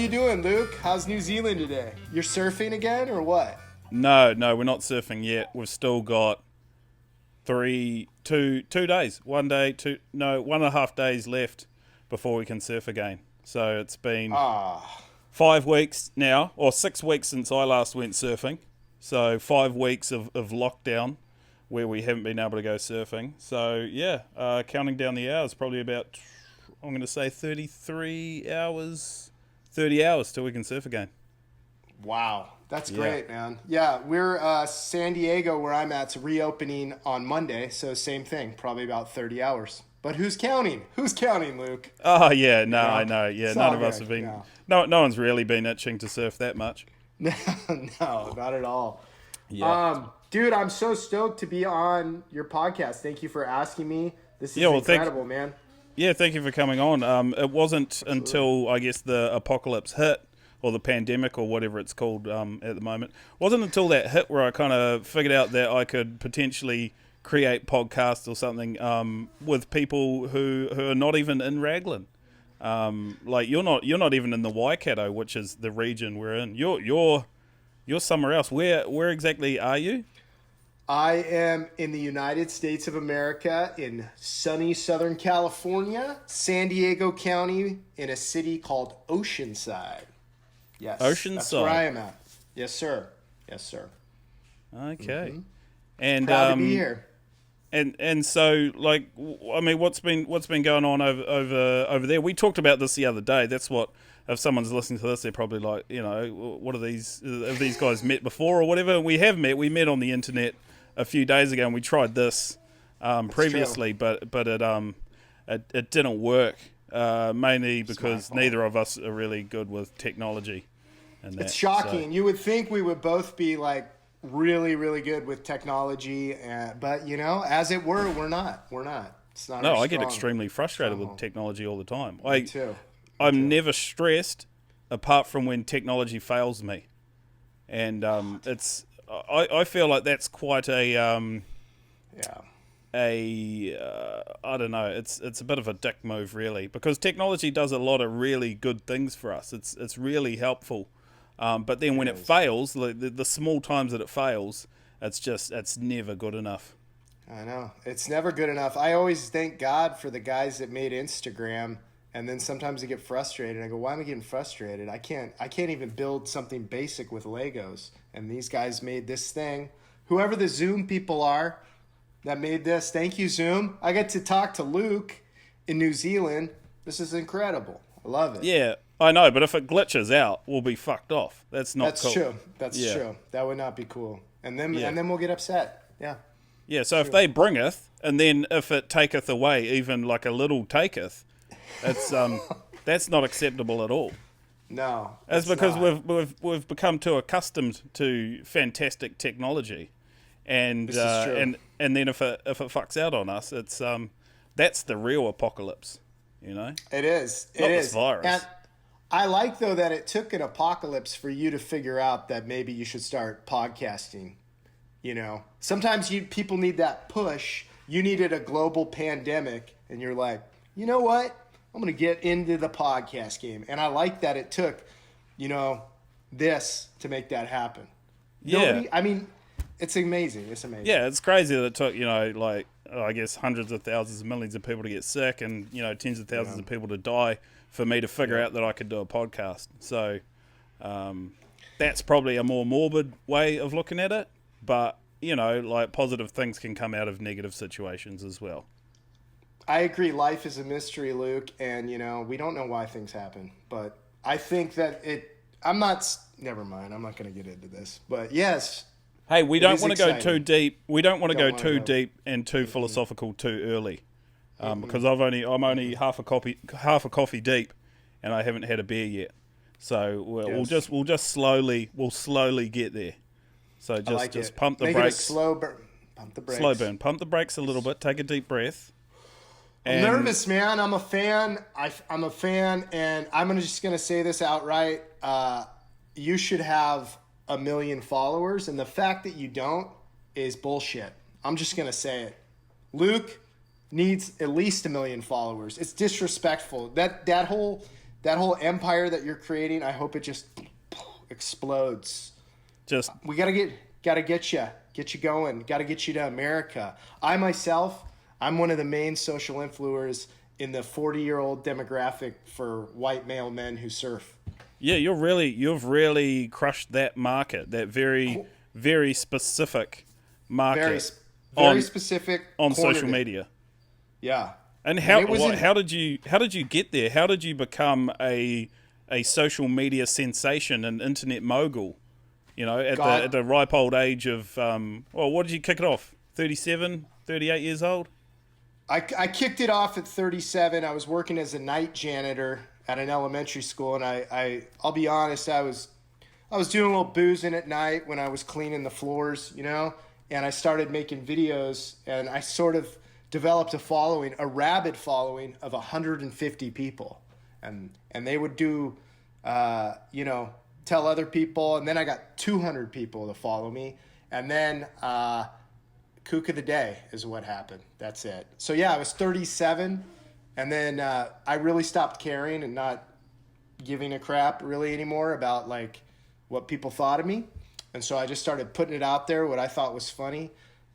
you doing, Luke? How's New Zealand today? You're surfing again or what? No, we're not surfing yet. We've still got two days. 1 day, 1.5 days left before we can surf again. So it's been 5 weeks now, or 6 weeks since I last went surfing. So 5 weeks of lockdown where we haven't been able to go surfing. So yeah, counting down the hours, probably about, I'm going to say 30 hours till we can surf again. Wow. That's great, man. Yeah, we're San Diego, where I'm at's reopening on Monday, so same thing, probably about 30 hours. But who's counting? Who's counting, Luke? Oh yeah, no, I know. Yeah, none of us have been. No one's really been itching to surf that much. No, not at all. Yeah. Dude, I'm so stoked to be on your podcast. Thank you for asking me. This is incredible, man. Yeah, thank you for coming on. It wasn't until, I guess, the apocalypse hit, or the pandemic, or whatever it's called at the moment. It wasn't until that hit where I kind of figured out that I could potentially create podcasts or something with people who are not even in Raglan. Like you're not even in the Waikato, which is the region we're in. You're somewhere else. Where exactly are you? I am in the United States of America, in sunny Southern California, San Diego County, in a city called Oceanside. Yes, Oceanside. That's where I am at. Yes, sir. Yes, sir. Okay. Mm-hmm. And proud to be here. And so, like, I mean, what's been going on over there? We talked about this the other day. That's what, if someone's listening to this, they're probably like, what are these? Have these guys met before or whatever? We have met. We met on the internet a few days ago, and we tried this previously, but it didn't work. Mainly because neither of us are really good with technology. And it's shocking. So. You would think we would both be like really, really good with technology, but as it were, we're not. It's not. No, I get extremely frustrated with technology all the time. Me too. I'm never stressed, apart from when technology fails me, and I feel like that's quite a I don't know. It's a bit of a dick move, really, because technology does a lot of really good things for us. It's really helpful, but then when it fails, the small times that it fails, it's never good enough. I know, it's never good enough. I always thank God for the guys that made Instagram, and then sometimes I get frustrated. I go, why am I getting frustrated? I can't even build something basic with Legos, and these guys made this thing. Whoever the Zoom people are that made this. Thank you, Zoom. I get to talk to Luke in New Zealand. This is incredible. I love it. Yeah, I know, but if it glitches out, we'll be fucked off. That's not cool. True. That's true. That would not be cool. And then we'll get upset. Yeah. Yeah, so if they bringeth, and then if it taketh away, even like a little taketh, it's that's not acceptable at all. No. It's because we've become too accustomed to fantastic technology. And and then if it fucks out on us, it's that's the real apocalypse, It is. Not this virus. And I like though that it took an apocalypse for you to figure out that maybe you should start podcasting. Sometimes people need that push. You needed a global pandemic, and you're like, you know what? I'm going to get into the podcast game, and I like that it took, this to make that happen. Yeah. It's amazing. It's amazing. Yeah, it's crazy that it took, I guess hundreds of thousands of millions of people to get sick and, tens of thousands of people to die for me to figure out that I could do a podcast. So that's probably a more morbid way of looking at it. But, positive things can come out of negative situations as well. I agree. Life is a mystery, Luke. And, we don't know why things happen. But I think that never mind. I'm not going to get into this. But yes. Hey, we don't want to go too deep. We don't want to go too deep and too philosophical too early, because I'm only half a coffee deep, and I haven't had a beer yet. So we'll just slowly get there. So just pump the brakes. Pump the brakes. Slow burn. Pump the brakes a little bit. Take a deep breath. I'm nervous, man. I'm a fan. I'm a fan, and I'm just gonna say this outright. You should have 1 million followers, and the fact that you don't is bullshit. I'm just gonna say it. Luke needs at least 1 million followers. It's disrespectful. That whole that whole empire that you're creating, I hope it just explodes. Just We gotta get you going. Got to get you to America. I myself, I'm one of the main social influencers in the 40-year-old demographic for white male men who surf. yeah, you've really crushed that market, that very very specific market Very specific on cornered social it. media. Yeah. And it was how did you get there? How did you become a social media sensation and internet mogul? You know, at the ripe old age of what did you kick it off? 37, 38 years old? I kicked it off at 37. I was working as a night janitor at an elementary school, and I'll be honest, I was doing a little boozing at night when I was cleaning the floors, you know, and I started making videos, and I sort of developed a rabid following of 150 people, and they would do, tell other people, and then I got 200 people to follow me, and then kook of the day is what happened. That's it. So yeah, I was 37, and then I really stopped caring and not giving a crap really anymore about like what people thought of me, and so I just started putting it out there, what I thought was funny.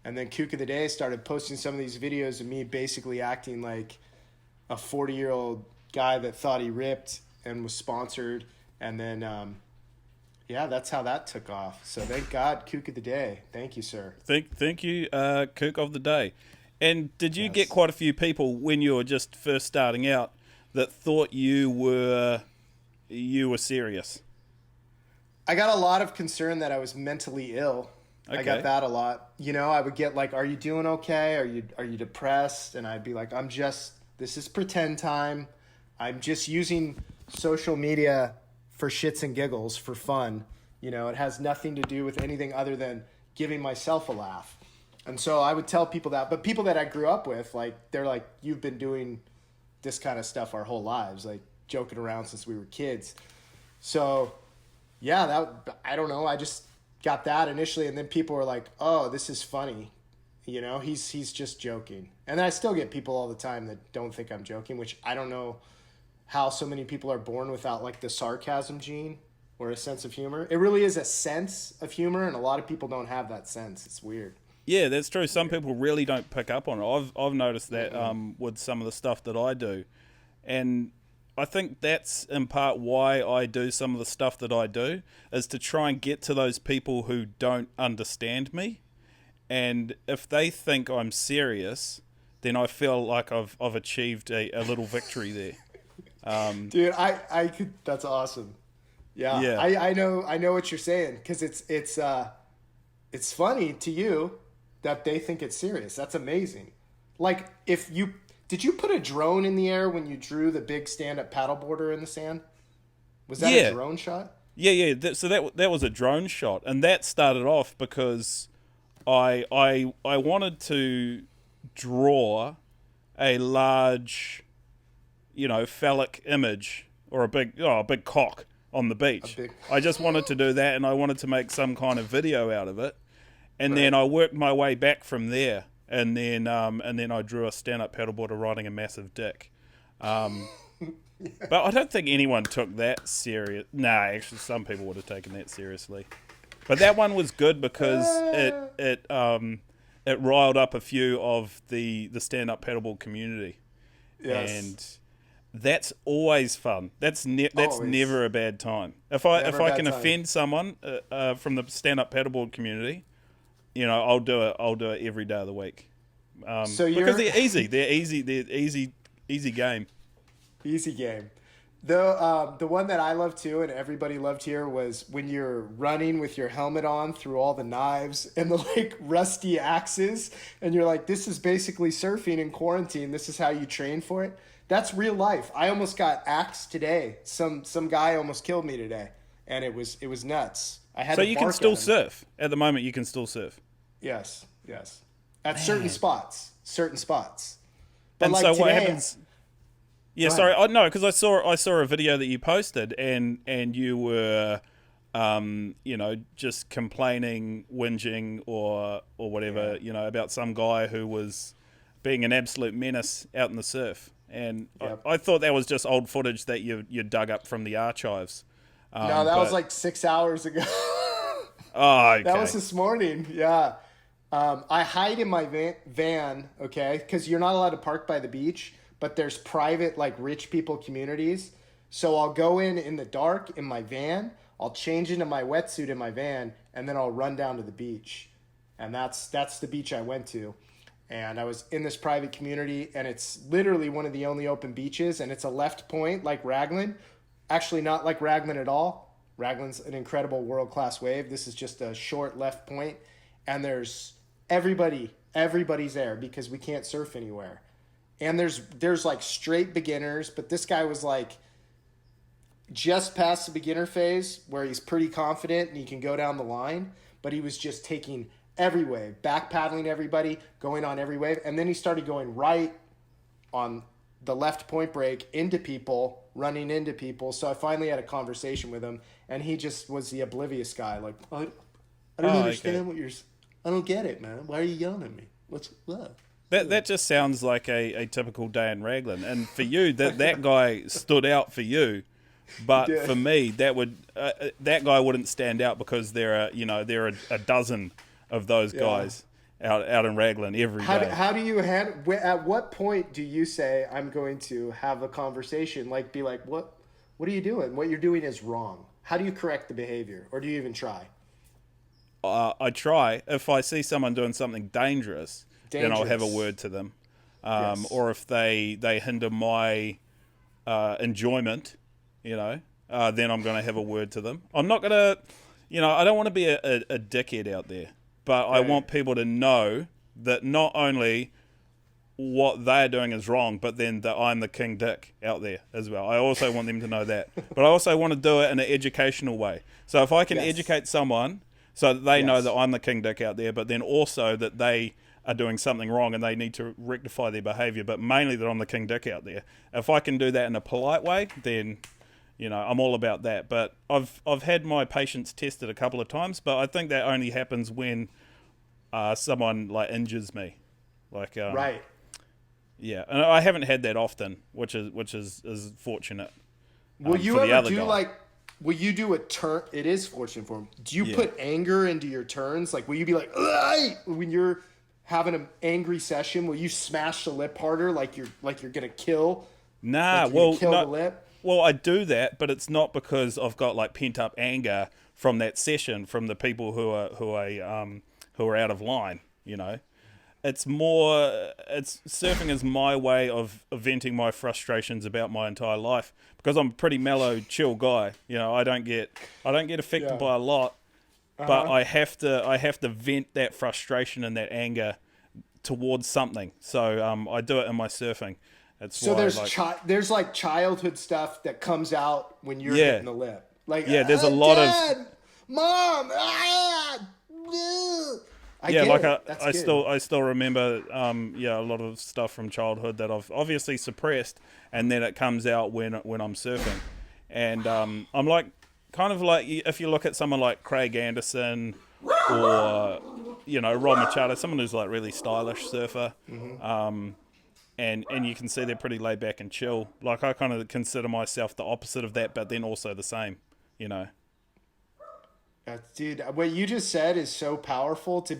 And then Kook of the Day started posting some of these videos of me basically acting like a 40-year-old guy that thought he ripped and was sponsored. And then, that's how that took off. So thank God, Kook of the Day. Thank you, sir. Thank you, Kook of the Day. And did you get quite a few people when you were just first starting out that thought you were serious? I got a lot of concern that I was mentally ill. Okay. I got that a lot. You know, I would get like, "Are you doing okay? Are you depressed?" And I'd be like, this is pretend time. I'm just using social media for shits and giggles, for fun. You know, it has nothing to do with anything other than giving myself a laugh. And so I would tell people that, but people that I grew up with, like, they're like, "You've been doing this kind of stuff our whole lives, like joking around since we were kids." So yeah, I don't know. I just got that initially, and then people were like, "Oh, this is funny, you know, he's just joking." And I still get people all the time that don't think I'm joking, which I don't know how so many people are born without like the sarcasm gene or a sense of humor. It really is a sense of humor, and a lot of people don't have that sense. It's weird. Yeah, that's true. Some people really don't pick up on it. I've noticed that with some of the stuff that I do, and I think that's in part why I do some of the stuff that I do, is to try and get to those people who don't understand me. And if they think I'm serious, then I feel like I've achieved a little victory there. Dude, I could. That's awesome. Yeah. I know what you're saying, because it's funny to you that they think it's serious. That's amazing. Like, did you put a drone in the air when you drew the big stand-up paddleboarder in the sand? Was that a drone shot? Yeah. So that was a drone shot, and that started off because I wanted to draw a large, phallic image, or a big cock on the beach. I just wanted to do that, and I wanted to make some kind of video out of it, and then I worked my way back from there. And then I drew a stand-up paddleboarder riding a massive dick. But I don't think anyone took that serious. Nah, actually, some people would have taken that seriously. But that one was good because it riled up a few of the stand-up paddleboard community. Yes. And that's always fun. That's never a bad time. If I can offend someone from the stand-up paddleboard community, I'll do it every day of the week. Because they're easy. They're easy game. Easy game. The one that I love too, and everybody loved here, was when you're running with your helmet on through all the knives and the like rusty axes, and you're like, "This is basically surfing in quarantine. This is how you train for it." That's real life. I almost got axed today. Some guy almost killed me today, and it was nuts. So you can still surf at the moment. You can still surf. Yes. At certain spots. But and like so today, what happens? Yeah, sorry. No, because I saw a video that you posted, and you were, just complaining, whinging, or whatever, about some guy who was being an absolute menace out in the surf. And Yep. I thought that was just old footage that you dug up from the archives. No, that was like 6 hours ago. Oh, okay. That was this morning. Yeah. I hide in my van, okay? Because you're not allowed to park by the beach, but there's private, like, rich people communities. So I'll go in the dark in my van. I'll change into my wetsuit in my van, and then I'll run down to the beach. And that's the beach I went to. And I was in this private community, and it's literally one of the only open beaches, and it's a left point like Raglan. Actually, not like Raglan at all. Raglan's an incredible world-class wave. This is just a short left point, and there's everybody's there because we can't surf anywhere. And there's like straight beginners, but this guy was like just past the beginner phase where he's pretty confident and he can go down the line, but he was just taking every wave, back paddling everybody, going on every wave, and then he started going right on the left point break into people, running into people. So I finally had a conversation with him, and he just was the oblivious guy. Like, I don't understand what you're. I don't get it, man. Why are you yelling at me? What's what? That just sounds like a typical day in Raglan. And for you, that guy stood out for you, but for me, that guy wouldn't stand out because there are a dozen of those guys out in Raglan every day. How do you handle? At what point do you say I'm going to have a conversation? Like, be like, what are you doing? What you're doing is wrong. How do you correct the behavior, or do you even try? I try. If I see someone doing something dangerous, then I'll have a word to them. Or if they hinder my enjoyment, then I'm going to have a word to them. I'm not going to, I don't want to be a dickhead out there, but I want people to know that not only what they're doing is wrong, but then that I'm the king dick out there as well. I also want them to know that. But I also want to do it in an educational way. So if I can educate someone so that they know that I'm the king dick out there, but then also that they are doing something wrong and they need to rectify their behavior, but mainly that I'm the king dick out there. If I can do that in a polite way, then I'm all about that. But I've had my patience tested a couple of times, but I think that only happens when someone like injures me, like right. Yeah, and I haven't had that often, which is fortunate. Will you ever do like? Will you do a turn? It is fortunate for him. Do you put anger into your turns? Like, will you be like, when you're having an angry session? Will you smash the lip harder, like you're gonna kill? Nah, the lip? Well, I do that, but it's not because I've got like pent up anger from that session from the people who are out of line. It's surfing is my way of venting my frustrations about my entire life because I'm a pretty mellow, chill guy. I don't get affected by a lot, but I have to vent that frustration and that anger towards something. So I do it in my surfing. There's like childhood stuff that comes out when you're hitting the lip. Like there's a lot Dad, of Mom. I still remember a lot of stuff from childhood that I've obviously suppressed, and then it comes out when I'm surfing, and I'm like kind of like if you look at someone like Craig Anderson or Rod Machado, someone who's like really stylish surfer, and you can see they're pretty laid back and chill. Like I kind of consider myself the opposite of that, but then also the same, Dude, what you just said is so powerful to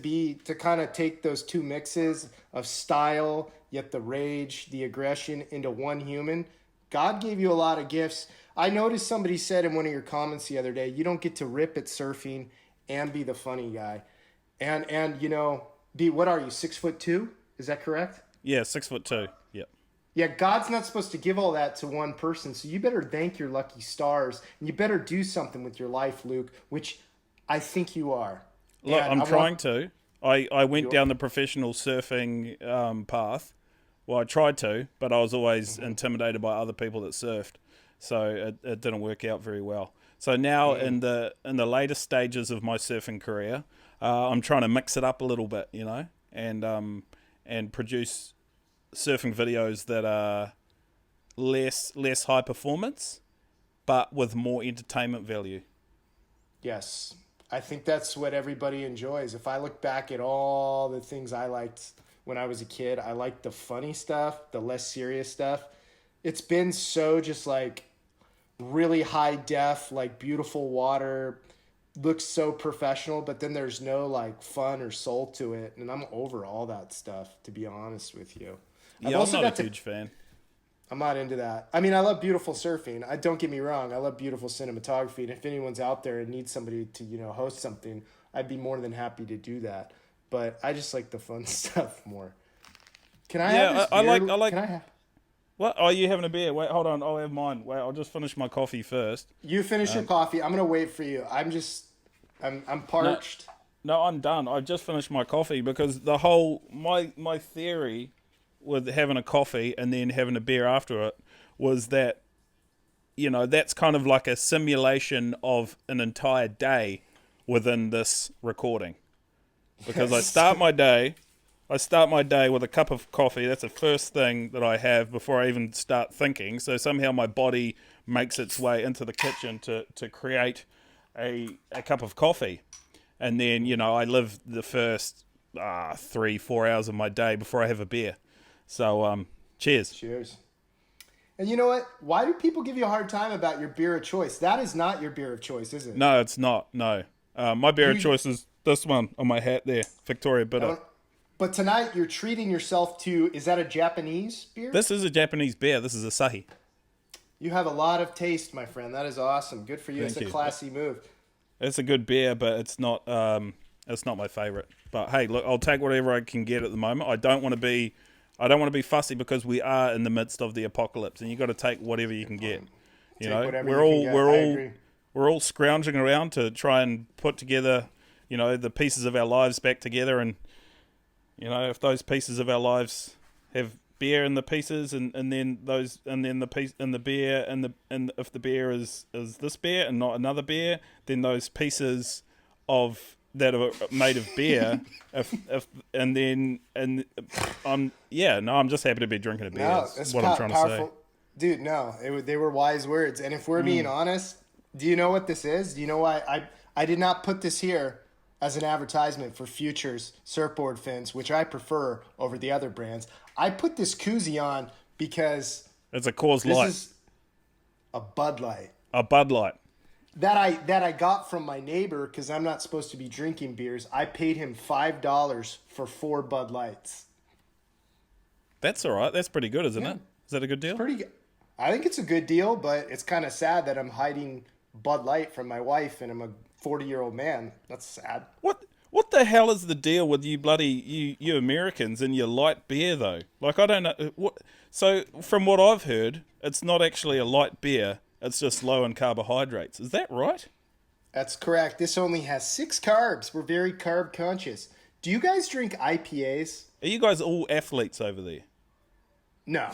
kind of take those two mixes of style, yet the rage, the aggression into one human. God gave you a lot of gifts. I noticed somebody said in one of your comments the other day, you don't get to rip at surfing and be the funny guy. And what are you, 6'2"? Is that correct? Yeah, 6'2". Yep. Yeah, God's not supposed to give all that to one person, so you better thank your lucky stars, and you better do something with your life, Luke, which I think you are. Look, I'm trying to. I went down the professional surfing path. Well, I tried to, but I was always intimidated by other people that surfed, so it didn't work out very well. So now in the later stages of my surfing career, I'm trying to mix it up a little bit, and produce surfing videos that are less high performance, but with more entertainment value. Yes. I think that's what everybody enjoys. If I look back at all the things I liked when I was a kid, I liked the funny stuff, the less serious stuff. it's been so just like really high def, like beautiful water, looks so professional, but then there's no like fun or soul to it, and I'm over all that stuff, to be honest with you. I've Yeah, I'm also not got a huge fan. I'm not into that. I mean, I love beautiful surfing. I don't get me wrong. I love beautiful cinematography, and if anyone's out there and needs somebody to, host something, I'd be more than happy to do that. But I just like the fun stuff more. Can I have Yeah, this I beer? like. Can I have? What? Oh, you having a beer? Wait, hold on. I'll have mine. Wait, I'll just finish my coffee first. You finish your coffee. I'm gonna wait for you. I'm parched. No, I'm done. I've just finished my coffee because the whole my theory with having a coffee and then having a beer after it was that that's kind of like a simulation of an entire day within this recording. Because I start my day with a cup of coffee. That's the first thing that I have before I even start thinking. So somehow my body makes its way into the kitchen to create a cup of coffee. And then, I live the first 3-4 hours of my day before I have a beer. So, cheers. Cheers. And you know what? Why do people give you a hard time about your beer of choice? That is not your beer of choice, is it? No, it's not. No. My beer of choice is this one on my hat there, Victoria Bitter. But tonight you're treating yourself to, is that a Japanese beer? This is a Japanese beer. This is Asahi. You have a lot of taste, my friend. That is awesome. Good for you. Thank It's a you. classy move. It's a good beer, but it's not my favorite. But hey, look, I'll take whatever I can get at the moment. I don't want to be fussy because we are in the midst of the apocalypse, and you got to take whatever you can get. We're all scrounging around to try and put together, the pieces of our lives back together, and if those pieces of our lives have beer in the pieces, and then the piece and the beer, and if the beer is this beer and not another beer, then those pieces of that are made of beer, I'm just happy to be drinking a beer. No, that's what I'm trying to say. Dude, no, they were wise words. And if we're being honest, do you know what this is? Do you know why I did not put this here as an advertisement for Future's surfboard fins, which I prefer over the other brands? I put this koozie on because it's a Coors Light. This is a Bud Light. A Bud Light. That I got from my neighbor because I'm not supposed to be drinking beers. I paid him $5 for 4 Bud Lights. That's all right. That's pretty good, isn't it? Is that a good deal? It's pretty good. I think it's a good deal, but it's kind of sad that I'm hiding Bud Light from my wife and I'm a 40-year-old man. That's sad. What the hell is the deal with you bloody you Americans and your light beer though? Like I don't know. So from what I've heard, it's not actually a light beer. It's just low in carbohydrates. Is that right? That's correct. This only has 6 carbs. We're very carb conscious. Do you guys drink IPAs? Are you guys all athletes over there? No.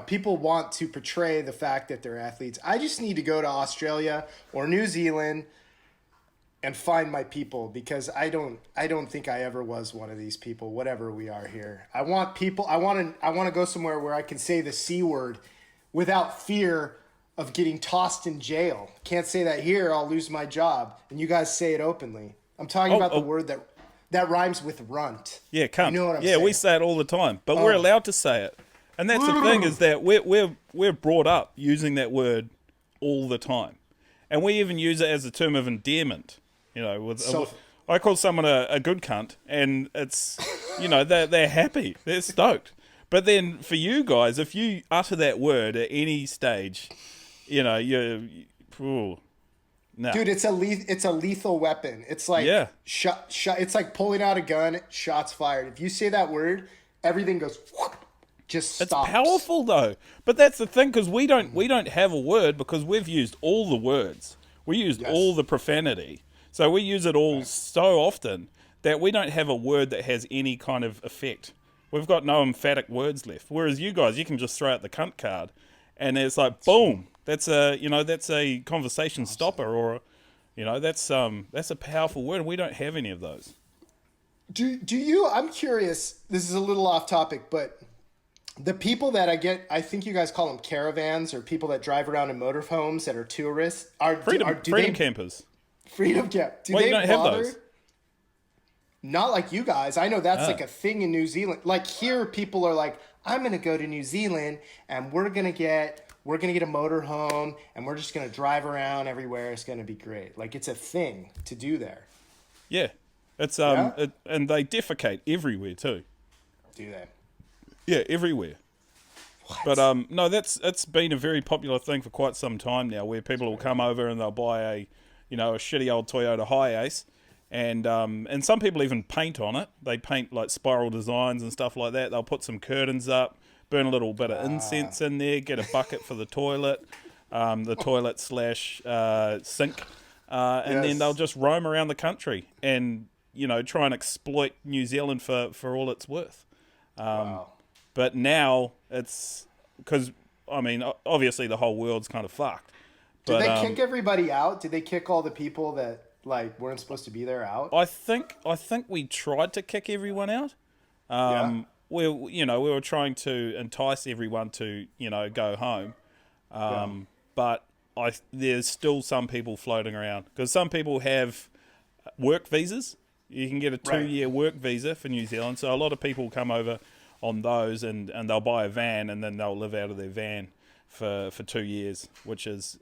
People want to portray the fact that they're athletes. I just need to go to Australia or New Zealand and find my people because I don't think I ever was one of these people, whatever we are here. I want to go somewhere where I can say the C word without fear of getting tossed in jail. Can't say that here, I'll lose my job. And you guys say it openly. I'm talking about the word that rhymes with runt. Yeah, cunt. You know what I'm saying? We say it all the time, but we're allowed to say it. And that's the thing is that we're brought up using that word all the time. And we even use it as a term of endearment. I call someone a good cunt, and it's, they're happy. They're stoked. But then for you guys, if you utter that word at any stage, no. Dude, it's a lethal weapon. It's like shot. It's like pulling out a gun. Shots fired. If you say that word, everything goes. Whoop, just stops. It's powerful though. But that's the thing because we don't have a word because we've used all the words. We used all the profanity. So we use it all so often that we don't have a word that has any kind of effect. We've got no emphatic words left. Whereas you guys, you can just throw out the cunt card, and it's like boom. That's a conversation stopper, or that's a powerful word. And we don't have any of those. Do you? I'm curious. This is a little off topic, but the people that I think you guys call them caravans, or people that drive around in motorhomes that are tourists, freedom campers. Freedom camp. Do you they don't bother? have those? Not like you guys. I know that's like a thing in New Zealand. Like here, people are like, I'm going to go to New Zealand and we're going to get a motorhome and we're just going to drive around everywhere. It's going to be great. Like it's a thing to do there. Yeah, it's Yeah? and they defecate everywhere too. Do they? Yeah, everywhere. What? But no, it's been a very popular thing for quite some time now, where people will come over and they'll buy a shitty old Toyota Hiace, and some people even paint on it. They paint like spiral designs and stuff like that. They'll put some curtains up, burn a little bit of incense in there, get a bucket for the toilet, slash sink, and then they'll just roam around the country and try and exploit New Zealand for all it's worth. Wow. But now it's because, I mean, obviously the whole world's kind of fucked. Did But, they kick everybody out? Did they kick all the people that like weren't supposed to be there out? I think we tried to kick everyone out. Yeah. We were trying to entice everyone to go home. But there's still some people floating around because some people have work visas. You can get a 2-year work visa for New Zealand. So a lot of people come over on those and they'll buy a van and then they'll live out of their van for 2 years, which is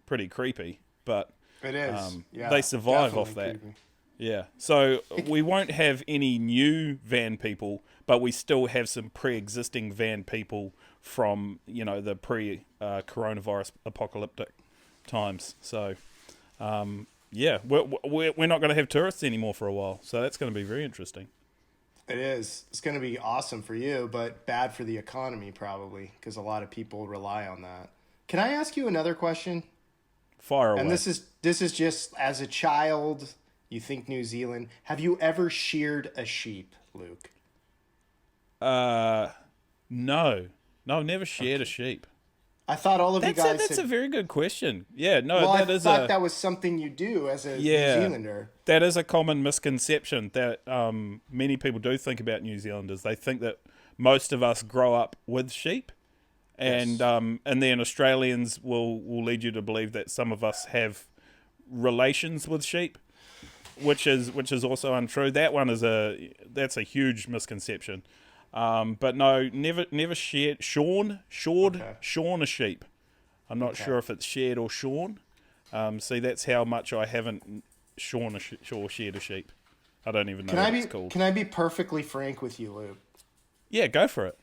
pretty creepy. But It is. they survive off that. Creepy. Yeah. So we won't have any new van people, but we still have some pre-existing van people from, the pre-coronavirus apocalyptic times. So, yeah, we're not going to have tourists anymore for a while. So that's going to be very interesting. It is. It's going to be awesome for you, but bad for the economy probably because a lot of people rely on that. Can I ask you another question? Fire away. And this is just as a child, you think New Zealand. Have you ever sheared a sheep, Luke? No, I've never sheared a sheep. I thought all of you guys. That's a very good question. Yeah, no, Well, that I is thought that was something you do as a New Zealander. That is a common misconception that many people do think about New Zealanders. They think that most of us grow up with sheep, and then Australians will lead you to believe that some of us have relations with sheep, which is also untrue. That's a huge misconception. But no, never shorn a sheep. I'm not sure if it's shared or shorn. See, that's how much I haven't shorn or shared a sheep. I don't even know what it's called. Can I be perfectly frank with you, Luke? Yeah, go for it.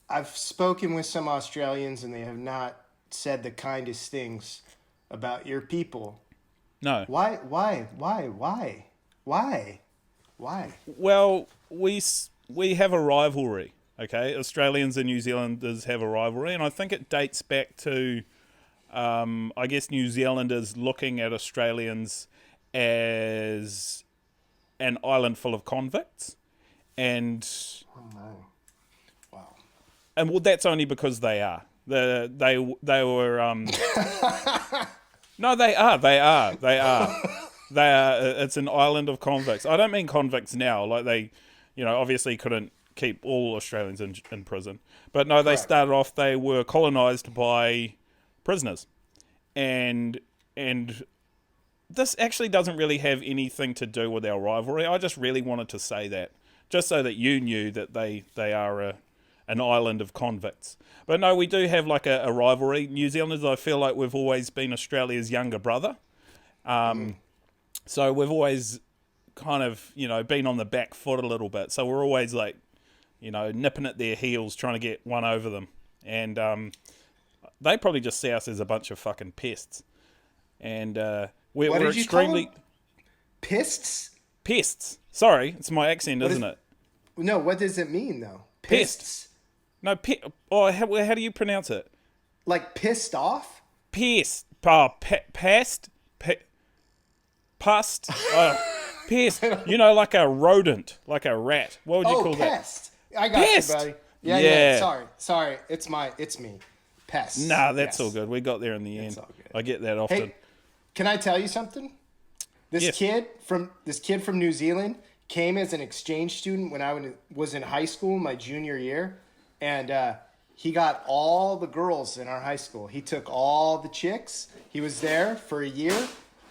I've spoken with some Australians and they have not said the kindest things about your people. No. Why? Well, we have a rivalry, okay? Australians and New Zealanders have a rivalry, and I think it dates back to, I guess, New Zealanders looking at Australians as an island full of convicts, and Wow. And well, that's only because they are. They were. No, they are. They are. It's an island of convicts. I don't mean convicts now. Like they, obviously couldn't keep all Australians in prison. But no, they started off. They were colonised by prisoners, and this actually doesn't really have anything to do with our rivalry. I just really wanted to say that, just so that you knew that they are an island of convicts. But no, we do have like a rivalry. New Zealanders, I feel like we've always been Australia's younger brother. So we've always kind of, been on the back foot a little bit. So we're always like, nipping at their heels, trying to get one over them. And they probably just see us as a bunch of fucking pests. And we're extremely... Pests? Pests. Sorry, it's my accent, isn't it? No, what does it mean, though? Pests. No, how do you pronounce it? Like pissed off? Pest. Past. Pest. Pest. Like a rodent, like a rat. What would you call pest. that? I got pest. you, buddy. Yeah. Sorry. It's me. Pest. Nah, that's all good. We got there in the end. All good. I get that often. Hey, can I tell you something? This kid from New Zealand came as an exchange student when I was in high school, my junior year, and he got all the girls in our high school. He took all the chicks. He was there for a year,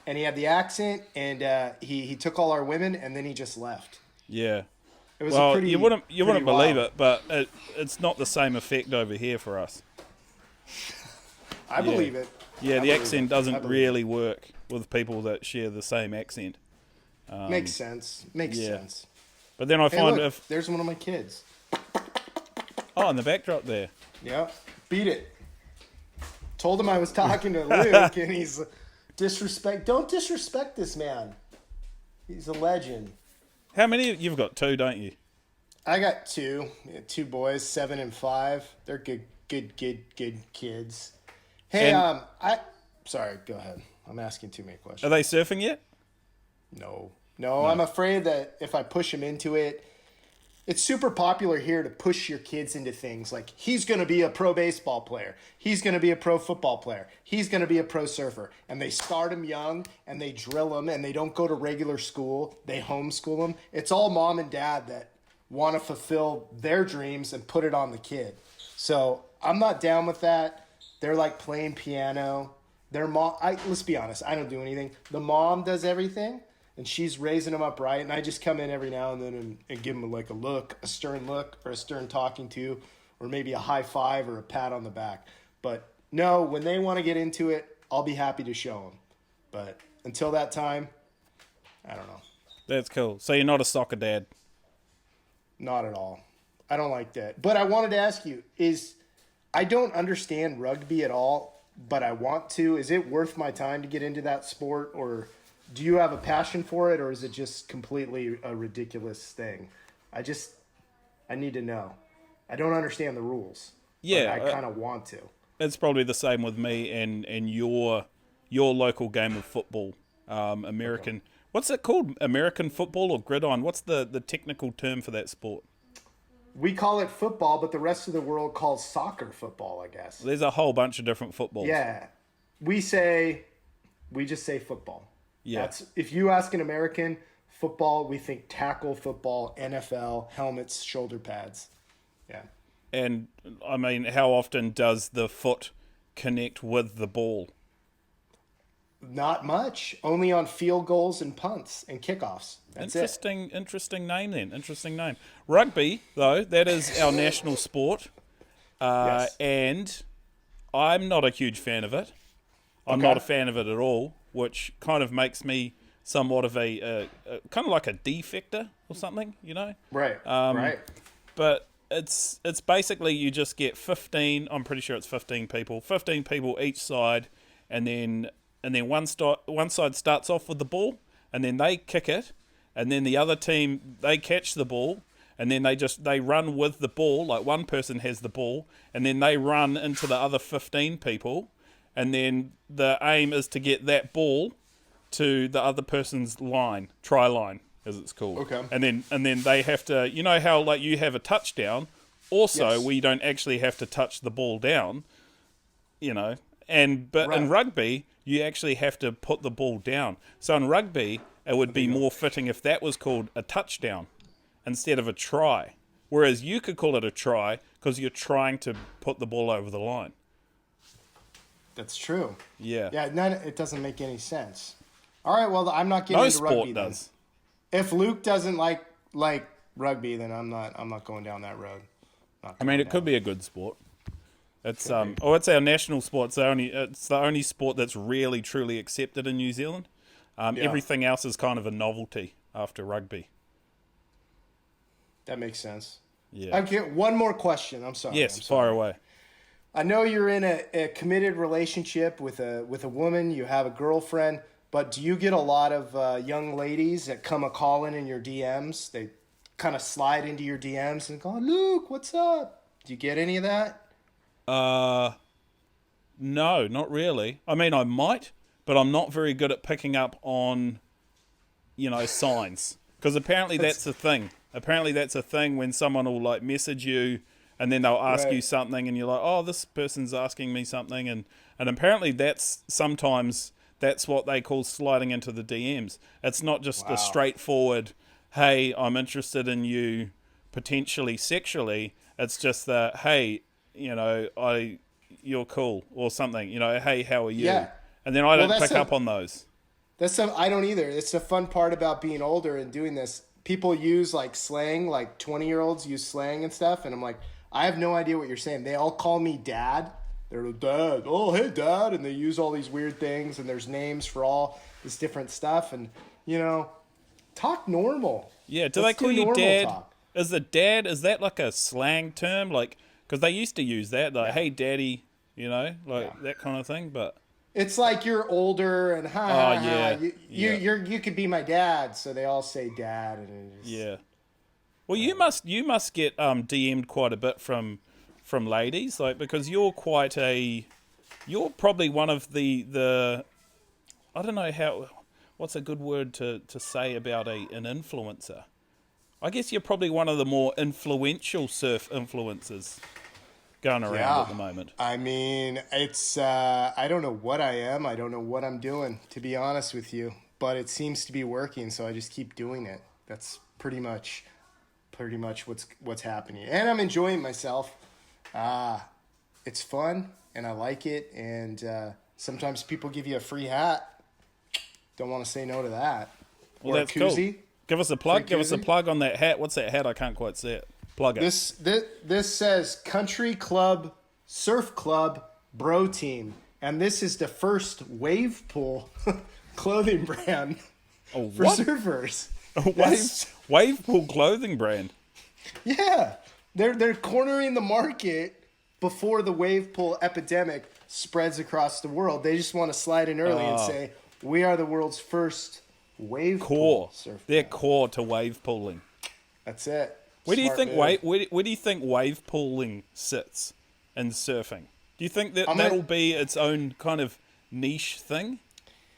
and he had the accent, and he took all our women, and then he just left. Yeah. It was Well, a pretty. you wouldn't believe wild. it, but it's not the same effect over here for us. I believe it. Yeah, I the believe accent it. doesn't really work with people that share the same accent. Makes sense. Makes yeah. sense. But then I Hey, find look, if there's one of my kids. in the backdrop there. Yeah, beat it. Told him I was talking to Luke, and he's disrespect. Don't disrespect this man. He's a legend. How many? You've got two, don't you? I got two. Two boys, 7 and 5. They're good kids. Hey, And- sorry, go ahead. I'm asking too many Are questions. they surfing yet? No, I'm afraid that if I push them into it, it's super popular here to push your kids into things like he's going to be a pro baseball player. He's going to be a pro football player. He's going to be a pro surfer. And they start them young and they drill them and they don't go to regular school. They homeschool them. It's all mom and dad that want to fulfill their dreams and put it on the kid. So I'm not down with that. They're like playing piano. Their mom, let's be honest, I don't do anything. The mom does everything. And she's raising them up right, and I just come in every now and then and give them like a look, a stern look, or a stern talking to, or maybe a high five or a pat on the back. But no, when they want to get into it, I'll be happy to show them. But until that time, I don't know. That's cool. So you're not a soccer dad? Not at all. I don't like that. But I wanted to ask you, I don't understand rugby at all, but I want to. Is it worth my time to get into that sport, or do you have a passion for it, or is it just completely a ridiculous thing? I need to know. I don't understand the rules. Yeah, but I kind of want to. It's probably the same with me and your local game of football, American. What's it called? American football or gridiron? What's the technical term for that sport? We call it football, but the rest of the world calls soccer football, I guess. There's a whole bunch of different footballs. Yeah. We just say football. Yeah. If you ask an American, football, we think tackle football, NFL, helmets, shoulder pads. Yeah. And, I mean, how often does the foot connect with the ball? Not much. Only on field goals and punts and kickoffs. That's Interesting name then. Interesting name. Rugby, though, that is our national sport. Yes. And I'm not a huge fan of it. I'm not a fan of it at all, which kind of makes me somewhat of a kind of like a defector or something, you know? Right. Right. But it's basically you just get 15. I'm pretty sure it's 15 people each side, and then one side starts off with the ball, and then they kick it, and then the other team they catch the ball, and then they run with the ball. Like one person has the ball, and then they run into the other 15 people. And then the aim is to get that ball to the other person's line, try line, as it's called. Okay. And then they have to, you know how like you have a touchdown, also Yes. we don't actually have to touch the ball down, you know. But in Right. rugby, you actually have to put the ball down. So in rugby, it would be more fitting if that was called a touchdown instead of a try. Whereas you could call it a try because you're trying to put the ball over the line. That's true. Yeah. Yeah, it doesn't make any sense. All right, well, I'm not getting No into sport rugby does. then. If Luke doesn't like rugby, then I'm not going down that road. I mean, it could be a good sport. It's it's our national sport. It's the only sport that's really truly accepted in New Zealand. Everything else is kind of a novelty after rugby. That makes sense. Yeah. Okay, one more question. I'm sorry. Yes, I'm sorry. fire away. I know you're in a committed relationship with a woman. You have a girlfriend, but do you get a lot of young ladies that come a calling in your DMs? They kind of slide into your DMs and go, "Luke, what's up?" Do you get any of that? No, not really. I mean, I might, but I'm not very good at picking up on, signs. Because apparently that's a thing. Apparently that's a thing when someone will like message you and then they'll ask you something and you're like, oh, this person's asking me something. And apparently sometimes that's what they call sliding into the DMs. It's not just a straightforward, hey, I'm interested in you potentially sexually. It's just that, hey, you're cool or something, hey, how are you? Yeah. And then I don't pick up on those. I don't either. It's the fun part about being older and doing this. people use like slang, like 20-year-olds use slang and stuff, and I'm like, I have no idea what you're saying. They all call me dad. They're like, dad. Oh, hey, dad. And they use all these weird things, and there's names for all this different stuff. And, talk normal. Yeah, do Let's they call you normal dad? talk. Is that like a slang term? Like, because they used to use that, like, hey, daddy, that kind of thing, but... It's like you're older and yeah. You could be my dad, so they all say dad. And Yeah. Well, you must get DM'd quite a bit from ladies, like, because you're probably one of the I don't know what's a good word to say about an influencer. I guess you're probably one of the more influential surf influencers going around at the moment. I mean, it's I don't know what I am. I don't know what I'm doing, to be honest with you. But it seems to be working, so I just keep doing it. That's pretty much what's happening. And I'm enjoying myself. It's fun, and I like it. And sometimes people give you a free hat. Don't want to say no to that. Well, that's cool. Give us a plug. Give us a plug on that hat. What's that hat? I can't quite see it. Plug it. This says Country Club Surf Club Bro Team, and this is the first wave pool clothing brand for surfers. A wave pool clothing brand. Yeah, they're cornering the market before the wave pool epidemic spreads across the world. They just want to slide in early and say, we are the world's first wave pool surf. They're core to wave pooling. That's it. Where do you think wave pooling sits in surfing? Do you think that'll be its own kind of niche thing?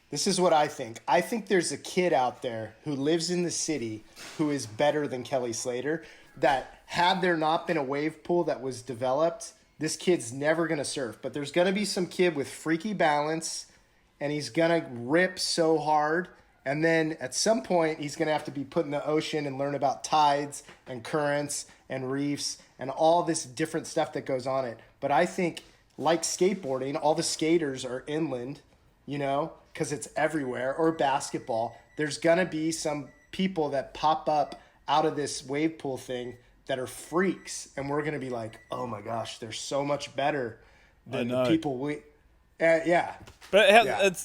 This is what I think. I think there's a kid out there who lives in the city who is better than Kelly Slater, that had there not been a wave pool that was developed, this kid's never going to surf. But there's going to be some kid with freaky balance, and he's going to rip so hard. And then at some point, he's going to have to be put in the ocean and learn about tides and currents and reefs and all this different stuff that goes on it. But I think, like skateboarding, all the skaters are inland, because it's everywhere, or basketball. There's going to be some people that pop up out of this wave pool thing that are freaks. And we're going to be like, oh my gosh, they're so much better than the people we... yeah. But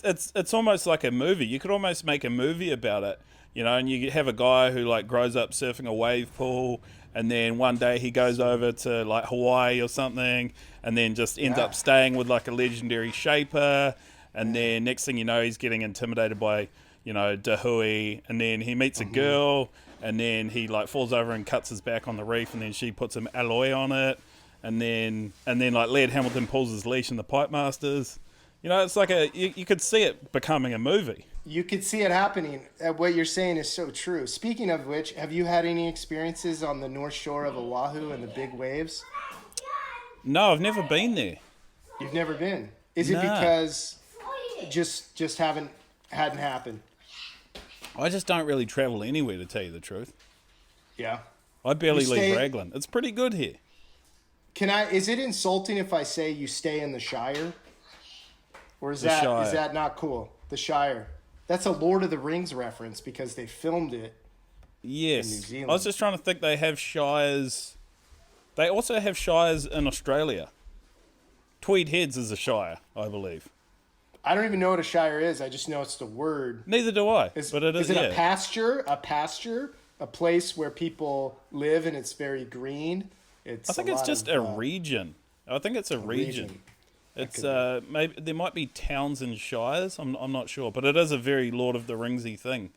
it's almost like a movie. You could almost make a movie about it, and you have a guy who like grows up surfing a wave pool, and then one day he goes over to like Hawaii or something, and then just ends up staying with like a legendary shaper, and then next thing you know, he's getting intimidated by Dahui, and then he meets a girl, and then he like falls over and cuts his back on the reef, and then she puts some alloy on it, and then like Laird Hamilton pulls his leash in the Pipe Masters. It's like you could see it becoming a movie. You could see it happening. What you're saying is so true. Speaking of which, have you had any experiences on the North Shore of Oahu and the big waves? No, I've never been there. You've never been? Is it because just hadn't happened? I just don't really travel anywhere, to tell you the truth. Yeah. I barely leave Raglan. It's pretty good here. Is it insulting if I say you stay in the Shire? Or is that not cool? The Shire. That's a Lord of the Rings reference because they filmed it in New Zealand. I was just trying to think. They have shires. They also have shires in Australia. Tweed Heads is a shire, I believe. I don't even know what a shire is. I just know it's the word. Neither do I. But it is. Is it a pasture? A pasture? A place where people live and it's very green? I think it's just a region. I think it's a region. It's maybe there might be towns and shires. I'm not sure, but it is a very Lord of the Ringsy thing,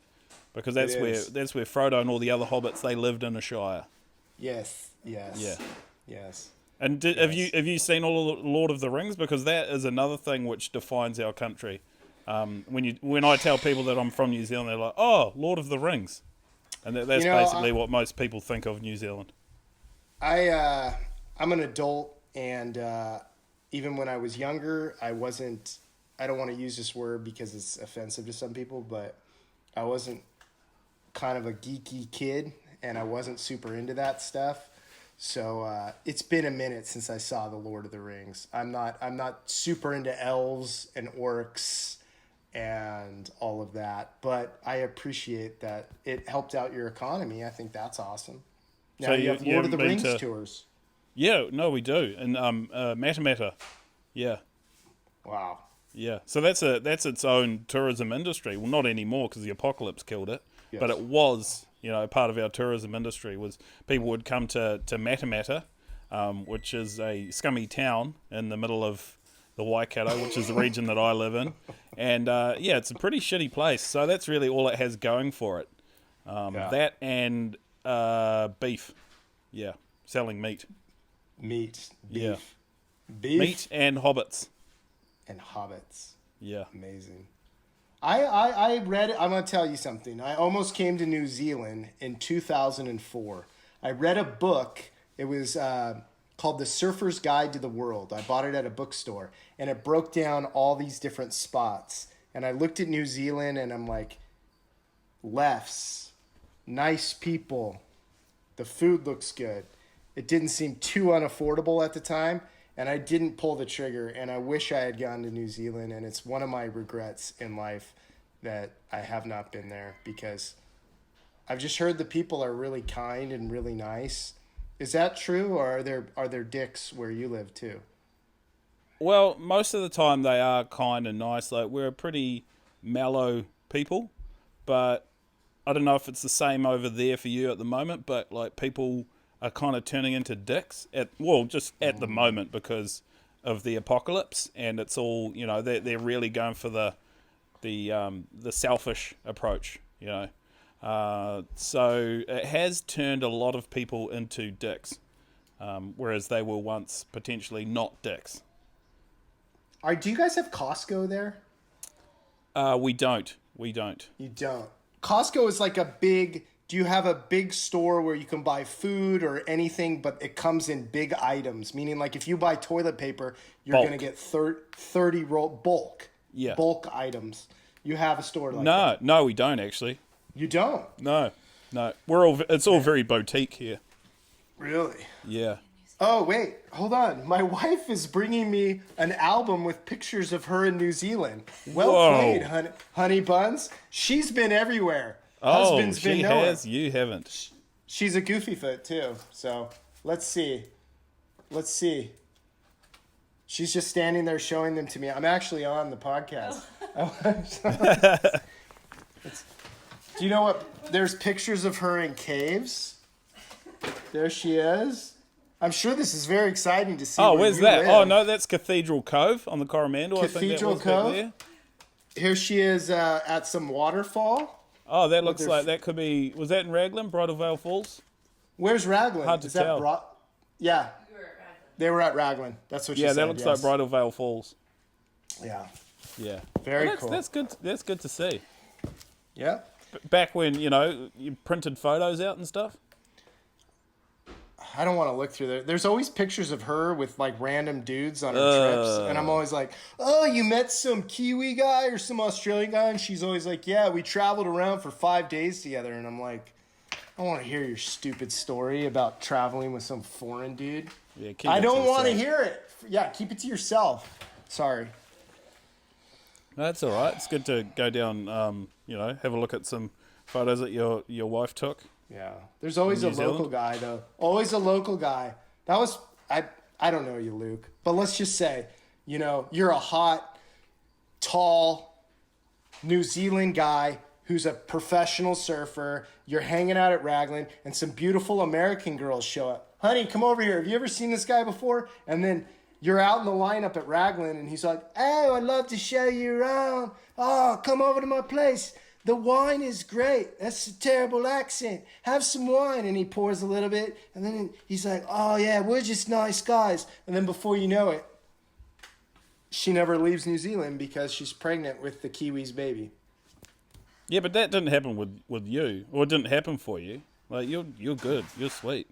because that's where Frodo and all the other hobbits, they lived in a shire. Yes. And have you seen all of Lord of the Rings? Because that is another thing which defines our country. When I tell people that I'm from New Zealand, they're like, "Oh, Lord of the Rings," and that's basically what most people think of New Zealand. I'm an adult, and even when I was younger, I don't want to use this word because it's offensive to some people, but I wasn't kind of a geeky kid, and I wasn't super into that stuff. So it's been a minute since I saw The Lord of the Rings. I'm not super into elves and orcs and all of that. But I appreciate that it helped out your economy. I think that's awesome. Now So you have Lord of the haven't been Rings to? tours. Yeah, no, we do. And Matamata. Yeah. Wow. Yeah, so that's its own tourism industry. Well, not anymore because the apocalypse killed it, but Yes. it was, part of our tourism industry. Was people would come to Matamata, which is a scummy town in the middle of the Waikato, which is the region that I live in, and it's a pretty shitty place. So that's really all it has going for it. Yeah. That and beef, selling meat, Meat, beef, Yeah. beef, meat and hobbits, and hobbits. yeah. Amazing. I read. I'm gonna tell you something. I almost came to New Zealand in 2004. I read a book. It was called The Surfer's Guide to the World. I bought it at a bookstore, and it broke down all these different spots. And I looked at New Zealand, and I'm like, lefts, nice people, the food looks good. It didn't seem too unaffordable at the time, and I didn't pull the trigger, and I wish I had gone to New Zealand, and it's one of my regrets in life that I have not been there, because I've just heard the people are really kind and really nice. Is that true, or are there dicks where you live too? Well, most of the time they are kind and nice. Like, we're a pretty mellow people, but I don't know if it's the same over there for you at the moment, but like people are kind of turning into dicks just at the moment because of the apocalypse, and it's all, they're really going for the selfish approach, so it has turned a lot of people into dicks, whereas they were once potentially not dicks. Do you guys have Costco there? We don't. You don't. Costco is like a big. Do you have a big store where you can buy food or anything, but it comes in big items? Meaning, like, if you buy toilet paper, you're Bulk. going to get 30 roll bulk. Yeah. Bulk items. You have a store like No, that? no, we don't actually. You don't? No. It's all very boutique here. Really? Yeah. Oh, wait. Hold on. My wife is bringing me an album with pictures of her in New Zealand. Well Whoa. played, honey buns. She's been everywhere. Oh, Husband's been she nowhere. has. You haven't. She's a goofy foot too. So let's see. She's just standing there showing them to me. I'm actually on the podcast. Do you know what? There's pictures of her in caves. There she is. I'm sure this is very exciting to see. Oh, where where's you that? live. Oh, no, that's Cathedral Cove on the Coromandel. Cathedral I think that was Cove? back there. Here she is at some waterfall. Oh, that looks their like that could be. Was that in Raglan, Bridal Veil Falls? Where's Raglan? Hard to Is that tell. Yeah. They were at Raglan. That's what she said. Yeah, that looks like Bridal Veil Falls. Yeah. Yeah. Very Well, cool. That's good. That's good to see. Yeah. Back when you printed photos out and stuff. I don't want to look through there. There's always pictures of her with like random dudes on her trips. And I'm always like, oh, you met some Kiwi guy or some Australian guy? And she's always like, yeah, we traveled around for 5 days together. And I'm like, I want to hear your stupid story about traveling with some foreign dude. Yeah, keep I it don't to want to yourself. hear it. Yeah, keep it to yourself. Sorry. No, that's all right. It's good to go down. Have a look at some photos that your wife took. Yeah. There's always a New local Zealand? guy, though. Always a local guy. That was, I don't know you, Luke. But let's just say, you're a hot, tall New Zealand guy who's a professional surfer. You're hanging out at Raglan, and some beautiful American girls show up. Honey, come over here. Have you ever seen this guy before? And then you're out in the lineup at Raglan, and he's like, oh, I'd love to show you around. Oh, come over to my place. The wine is great. That's a terrible accent. Have some wine. And he pours a little bit. And then he's like, oh, yeah, we're just nice guys. And then before you know it, she never leaves New Zealand because she's pregnant with the Kiwi's baby. Yeah, but that didn't happen with you, or it didn't happen for you. Like you're good. You're sweet.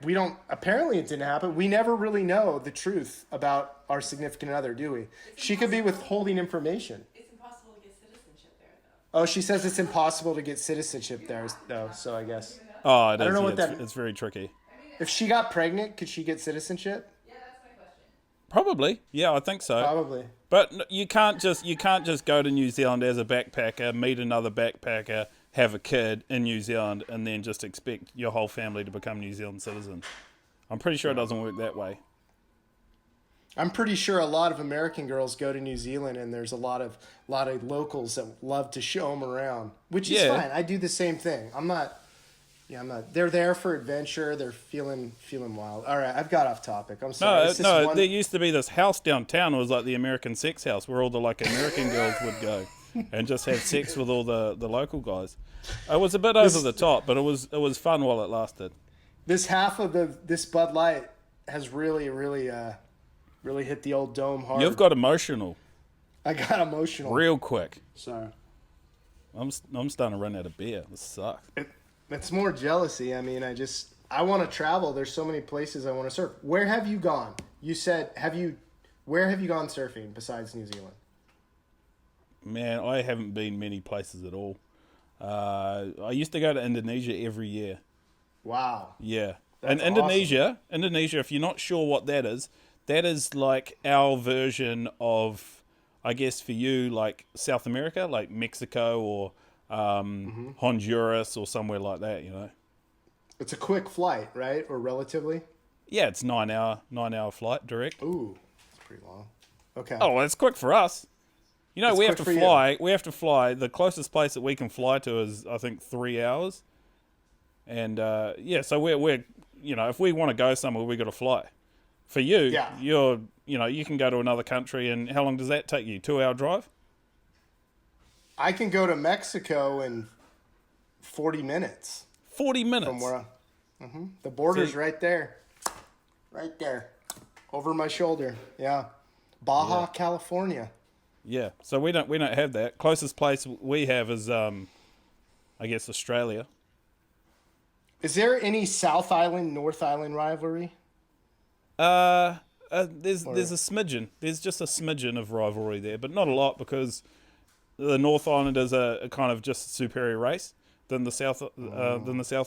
We don't, apparently it didn't happen. We never really know the truth about our significant other, do we? She could be withholding information. It's impossible to get citizenship there, though. Oh, she says it's impossible to get citizenship there, though, so I guess. Oh, it is. I don't know yeah, what that- it's very tricky. If she got pregnant, could she get citizenship? Yeah, that's my question. Probably, yeah, I think so. Probably. But you can't just go to New Zealand as a backpacker, meet another backpacker, have a kid in New Zealand, and then just expect your whole family to become New Zealand citizens. I'm pretty sure it doesn't work that way. I'm pretty sure a lot of American girls go to New Zealand, and there's a lot of locals that love to show them around, which is fine. I do the same thing. I'm not. They're there for adventure. They're feeling wild. All right, I've got off topic. I'm sorry. There used to be this house downtown. It was like the American sex house, where all the American girls would go and just have sex with all the local guys. It was a bit over the top, but it was fun while it lasted. This half of this Bud Light has really hit the old dome hard. You've got emotional. I got emotional real quick. Sorry. I'm starting to run out of beer. This sucks. It's more jealousy. I mean, I want to travel. There's so many places I want to surf. Where have you gone? You said, where have you gone surfing besides New Zealand? Man, I haven't been many places at all. I used to go to Indonesia every year. Wow. Yeah. That's and Indonesia, if you're not sure what that is like our version of, I guess for you, like South America, like Mexico or Honduras or somewhere like that, you know. It's a quick flight, right? Or relatively? Yeah, it's 9 hour flight direct. Ooh, it's pretty long. Okay. Oh, well, it's quick for us. You know, It's we have quick to for fly. you. We have to fly. The closest place that we can fly to is, I think, 3 hours. And so we're if we want to go somewhere, we got to fly. For you, you can go to another country, and how long does that take you? 2 hour drive? I can go to Mexico in 40 minutes. 40 minutes. From where the border's right there. Right there. Over my shoulder. Yeah. Baja, California. Yeah. So we don't have that. Closest place we have is I guess Australia. Is there any South Island, North Island rivalry? There's a smidgen. There's just a smidgen of rivalry there, but not a lot, because the North Islanders are a kind of just a superior race than the South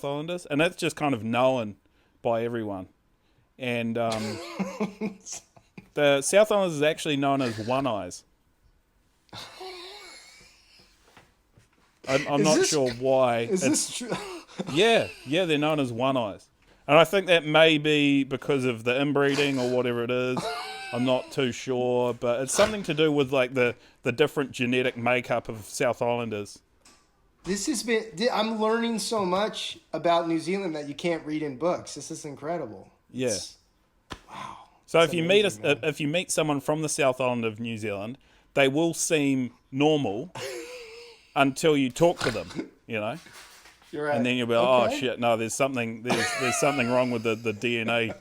Islanders, and that's just kind of known by everyone. And the South Islanders is actually known as One Eyes. I'm not sure why. Is this true? Yeah, they're known as One Eyes. And I think that may be because of the inbreeding or whatever it is. I'm not too sure, but it's something to do with like the different genetic makeup of South Islanders. I'm learning so much about New Zealand that you can't read in books. This is incredible. Yeah. Wow. So if you meet someone from the South Island of New Zealand, they will seem normal until you talk to them, you know? You're right. And then you'll be like, oh shit, no, there's something wrong with the DNA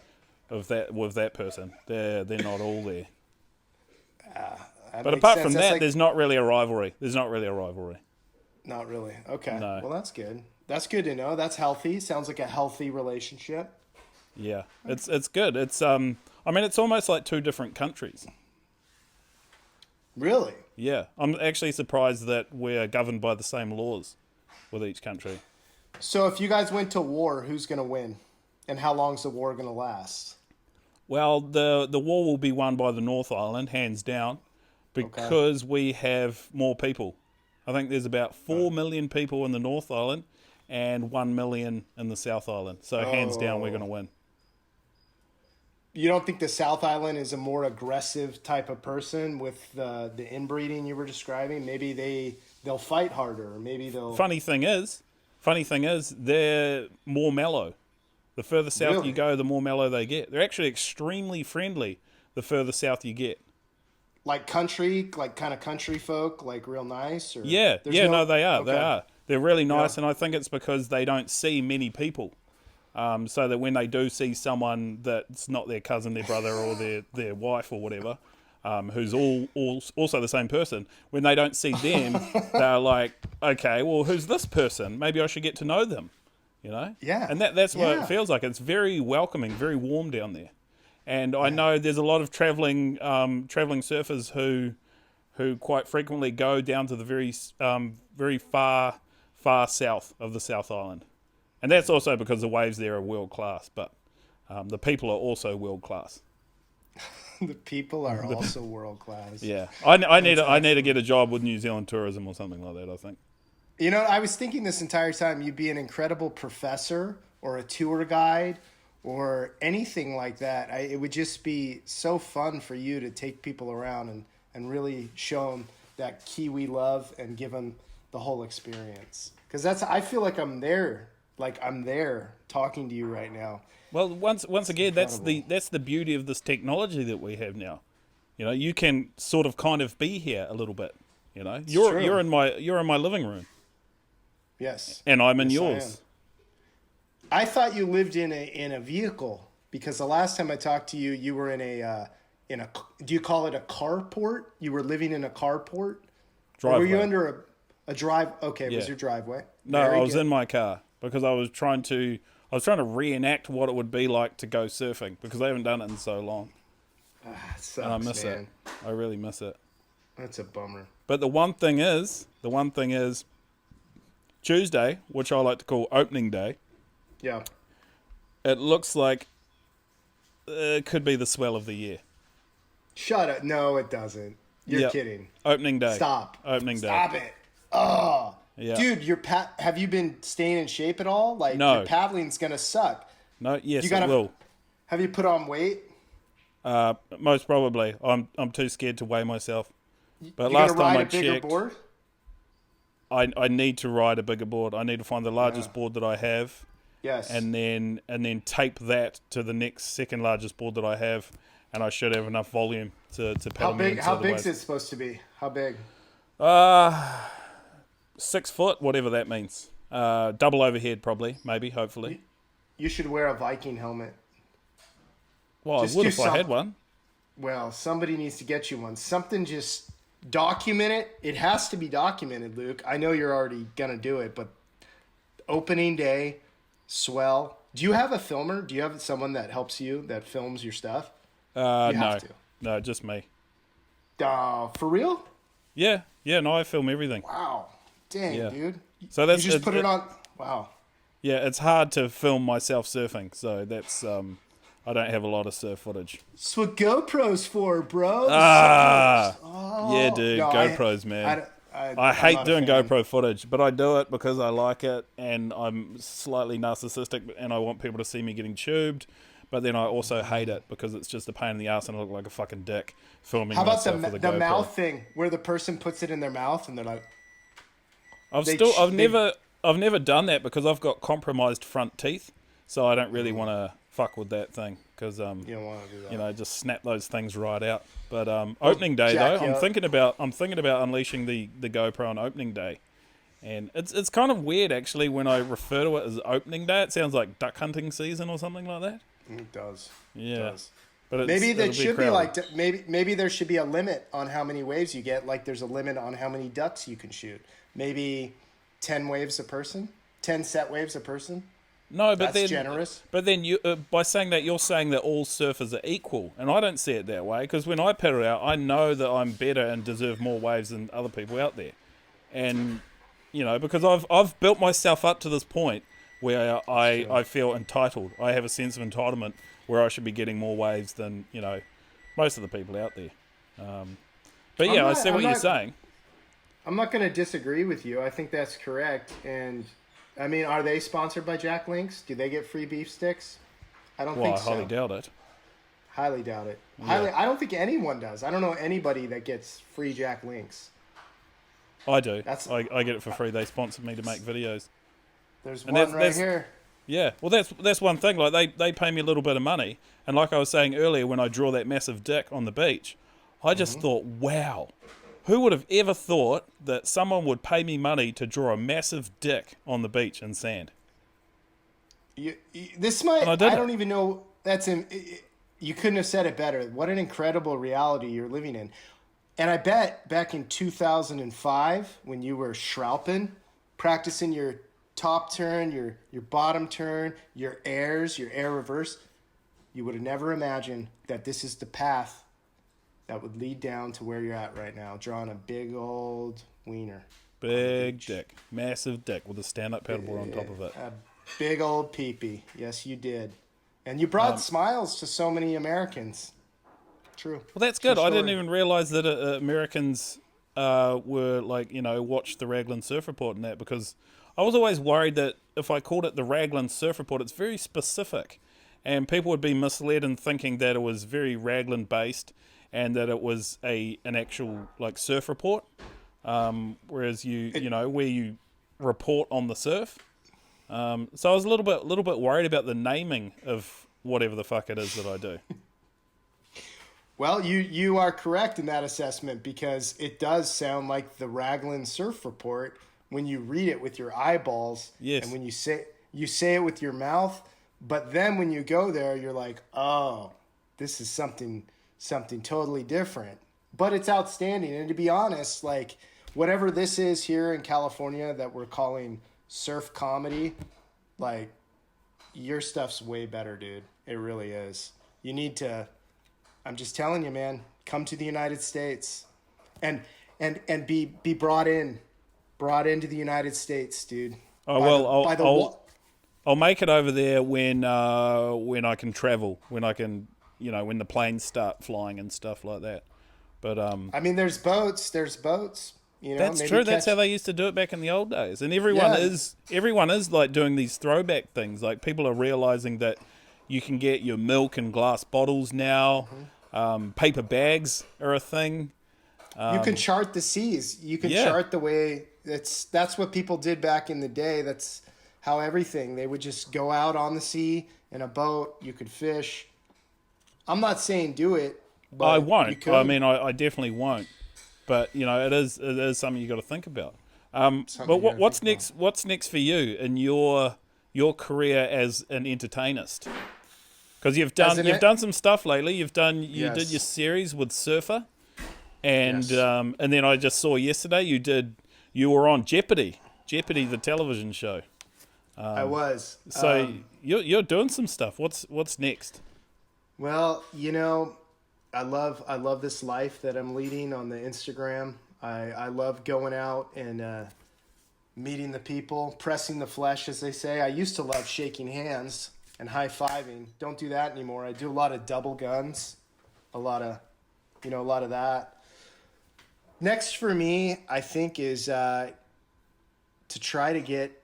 of that person. They're not all there. But apart from that, there's not really a rivalry. Not really. Okay. No. Well, that's good. That's good to know. That's healthy. Sounds like a healthy relationship. Yeah. It's good. It's it's almost like two different countries. Really? Yeah. I'm actually surprised that we're governed by the same laws with each country. So if you guys went to war, who's going to win? And how long's the war going to last? Well, the war will be won by the North Island, hands down, because we have more people. I think there's about 4 million people in the North Island and 1 million in the South Island. So hands down, we're going to win. You don't think the South Island is a more aggressive type of person with the inbreeding you were describing? Maybe they'll fight harder. Or maybe they'll... Funny thing is, they're more mellow. The further south you go, the more mellow they get. They're actually extremely friendly the further south you get. Like country folk, like real nice? Or they are. Okay. They are. They're really nice, and I think it's because they don't see many people. So that when they do see someone that's not their cousin, their brother, or their wife or whatever, who's all also the same person, when they don't see them, they're like, okay, well, who's this person? Maybe I should get to know them, you know? Yeah. And that's what it feels like. It's very welcoming, very warm down there. And I know there's a lot of traveling surfers who quite frequently go down to the very far south of the South Island. And that's also because the waves there are world class, but the people are also world class. The people are also world class. Yeah, I need to get a job with New Zealand tourism or something like that. I think. You know, I was thinking this entire time you'd be an incredible professor or a tour guide or anything like that. It would just be so fun for you to take people around and really show them that Kiwi love and give them the whole experience. Because I feel like I'm there talking to you right now. Well, once again, that's the beauty of this technology that we have now. You know, you can sort of kind of be here a little bit. You know, you're in my living room. Yes. And I'm in yours. I thought you lived in a vehicle because the last time I talked to you, you were in a do you call it a carport? You were living in a carport? Driveway. Or were you under a drive? Okay, Yeah. Was your driveway? No, Very I was good. in my car because I was trying to reenact what it would be like to go surfing because I haven't done it in so long. It sucks, And I miss man. it. I really miss it. That's a bummer. But the one thing is Tuesday, which I like to call opening day, Yeah. it looks like it could be the swell of the year. Shut up. No, it doesn't. You're Yep. kidding. Opening day. Stop. Opening day. Stop it. Oh. Yeah. Dude, have you been staying in shape at all? Like, No. your paddling's going to suck. No, yes, You gotta- it will. Have you put on weight? Most probably. I'm too scared to weigh myself. But You last gonna ride time I a bigger checked, board? I need to ride a bigger board. I need to find the largest board that I have, Yes. and then tape that to the next second largest board that I have, and I should have enough volume to how paddle me into How the big waves. is it supposed to be? How big? 6 foot, whatever that means. Double overhead, probably, maybe, hopefully. You should wear a Viking helmet. Well, just I would do if I had some- one. Well, somebody needs to get you one. Something just document it. It has to be documented, Luke. I know you're already gonna do it, but opening day, swell. Do you have a filmer? Do you have someone that helps you that films your stuff? You No, have to. no, just me. For real? Yeah, no, I film everything. Wow. Dang, Yeah. dude. So that's You just put it on. Wow. Yeah, it's hard to film myself surfing, so that's I don't have a lot of surf footage. That's what GoPro's for, bro. Yeah, dude, No, GoPros, man. I'm I hate not a doing fan. GoPro footage, but I do it because I like it, and I'm slightly narcissistic, and I want people to see me getting tubed. But then I also hate it because it's just a pain in the ass, and I look like a fucking dick filming How about myself with a the GoPro. mouth thing where the person puts it in their mouth and they're like, I've they- never done that because I've got compromised front teeth, so I don't really want to fuck with that thing because you don't want to do that. just snap those things right out. But opening day jack though, you I'm up. thinking about unleashing the GoPro on opening day, and it's kind of weird actually when I refer to it as opening day. It sounds like duck hunting season or something like that. It does. Yeah, It does. but Maybe it'll that should be crowded. like maybe there should be a limit on how many waves you get. Like there's a limit on how many ducks you can shoot. Maybe 10 waves a person, 10 set waves a person. No, but That's then generous. But then you, by saying that, you're saying that all surfers are equal, and I don't see it that way. Because when I paddle out, I know that I'm better and deserve more waves than other people out there, and because I've built myself up to this point where I feel entitled. I have a sense of entitlement where I should be getting more waves than most of the people out there. But yeah, I see what you're saying. I'm not going to disagree with you. I think that's correct. And I mean, are they sponsored by Jack Links? Do they get free beef sticks? I don't Well, think I so. highly doubt it. Highly doubt it. Yeah. I don't think anyone does. I don't know anybody that gets free Jack Links. I do. That's- I get it for free. They sponsor me to make videos. There's And one that's- here. Yeah, well, that's one thing. Like they pay me a little bit of money, and like I was saying earlier, when I draw that massive dick on the beach, I just thought, wow, who would have ever thought that someone would pay me money to draw a massive dick on the beach in sand? This might. And I I did it. don't even know. You couldn't have said it better. What an incredible reality you're living in. And I bet back in 2005, when you were shrouping, practicing your top turn, your bottom turn, your airs, your air reverse, you would have never imagined that this is the path that would lead down to where you're at right now, drawing a big old wiener. Big dick, massive dick with a stand-up paddleboard on top of it. A big old peepee. Yes, you did. And you brought smiles to so many Americans. True. Well, that's good. True I didn't story. even realize that Americans were like, watch the Raglan Surf Report and that, because I was always worried that if I called it the Raglan Surf Report, it's very specific, and people would be misled in thinking that it was very Raglan based and that it was an actual like surf report. Whereas where you report on the surf. So I was a little bit worried about the naming of whatever the fuck it is that I do. Well, you are correct in that assessment, because it does sound like the Raglan Surf Report when you read it with your eyeballs. Yes. And when you say it with your mouth, but then when you go there, you're like, oh, this is something totally different. But it's outstanding. And to be honest, like whatever this is here in California that we're calling surf comedy, like your stuff's way better, dude. It really is. You need to, I'm just telling you, man, come to the United States and be brought into the United States, dude. I'll make it over there when I can travel, when I can, when the planes start flying and stuff like that. But I mean, there's boats. That's true. That's how they used to do it back in the old days. And everyone is like doing these throwback things. Like people are realizing that you can get your milk in glass bottles now. Paper bags are a thing. You can chart the seas. You can chart the way. That's what people did back in the day. That's how they would just go out on the sea in a boat. You could fish. I'm not saying do it. But I won't. I mean, I definitely won't. But it is something you got to think about. But what's next? What's next for you in your career as an entertainist? Because you've done some stuff lately. You did your series with Surfer, and then I just saw yesterday you were on Jeopardy, the television show. I was. So you're doing some stuff. What's next? Well, I love this life that I'm leading on the Instagram. I love going out and meeting the people, pressing the flesh, as they say. I used to love shaking hands and high-fiving. Don't do that anymore. I do a lot of double guns, a lot of that. Next for me, I think, is to try to get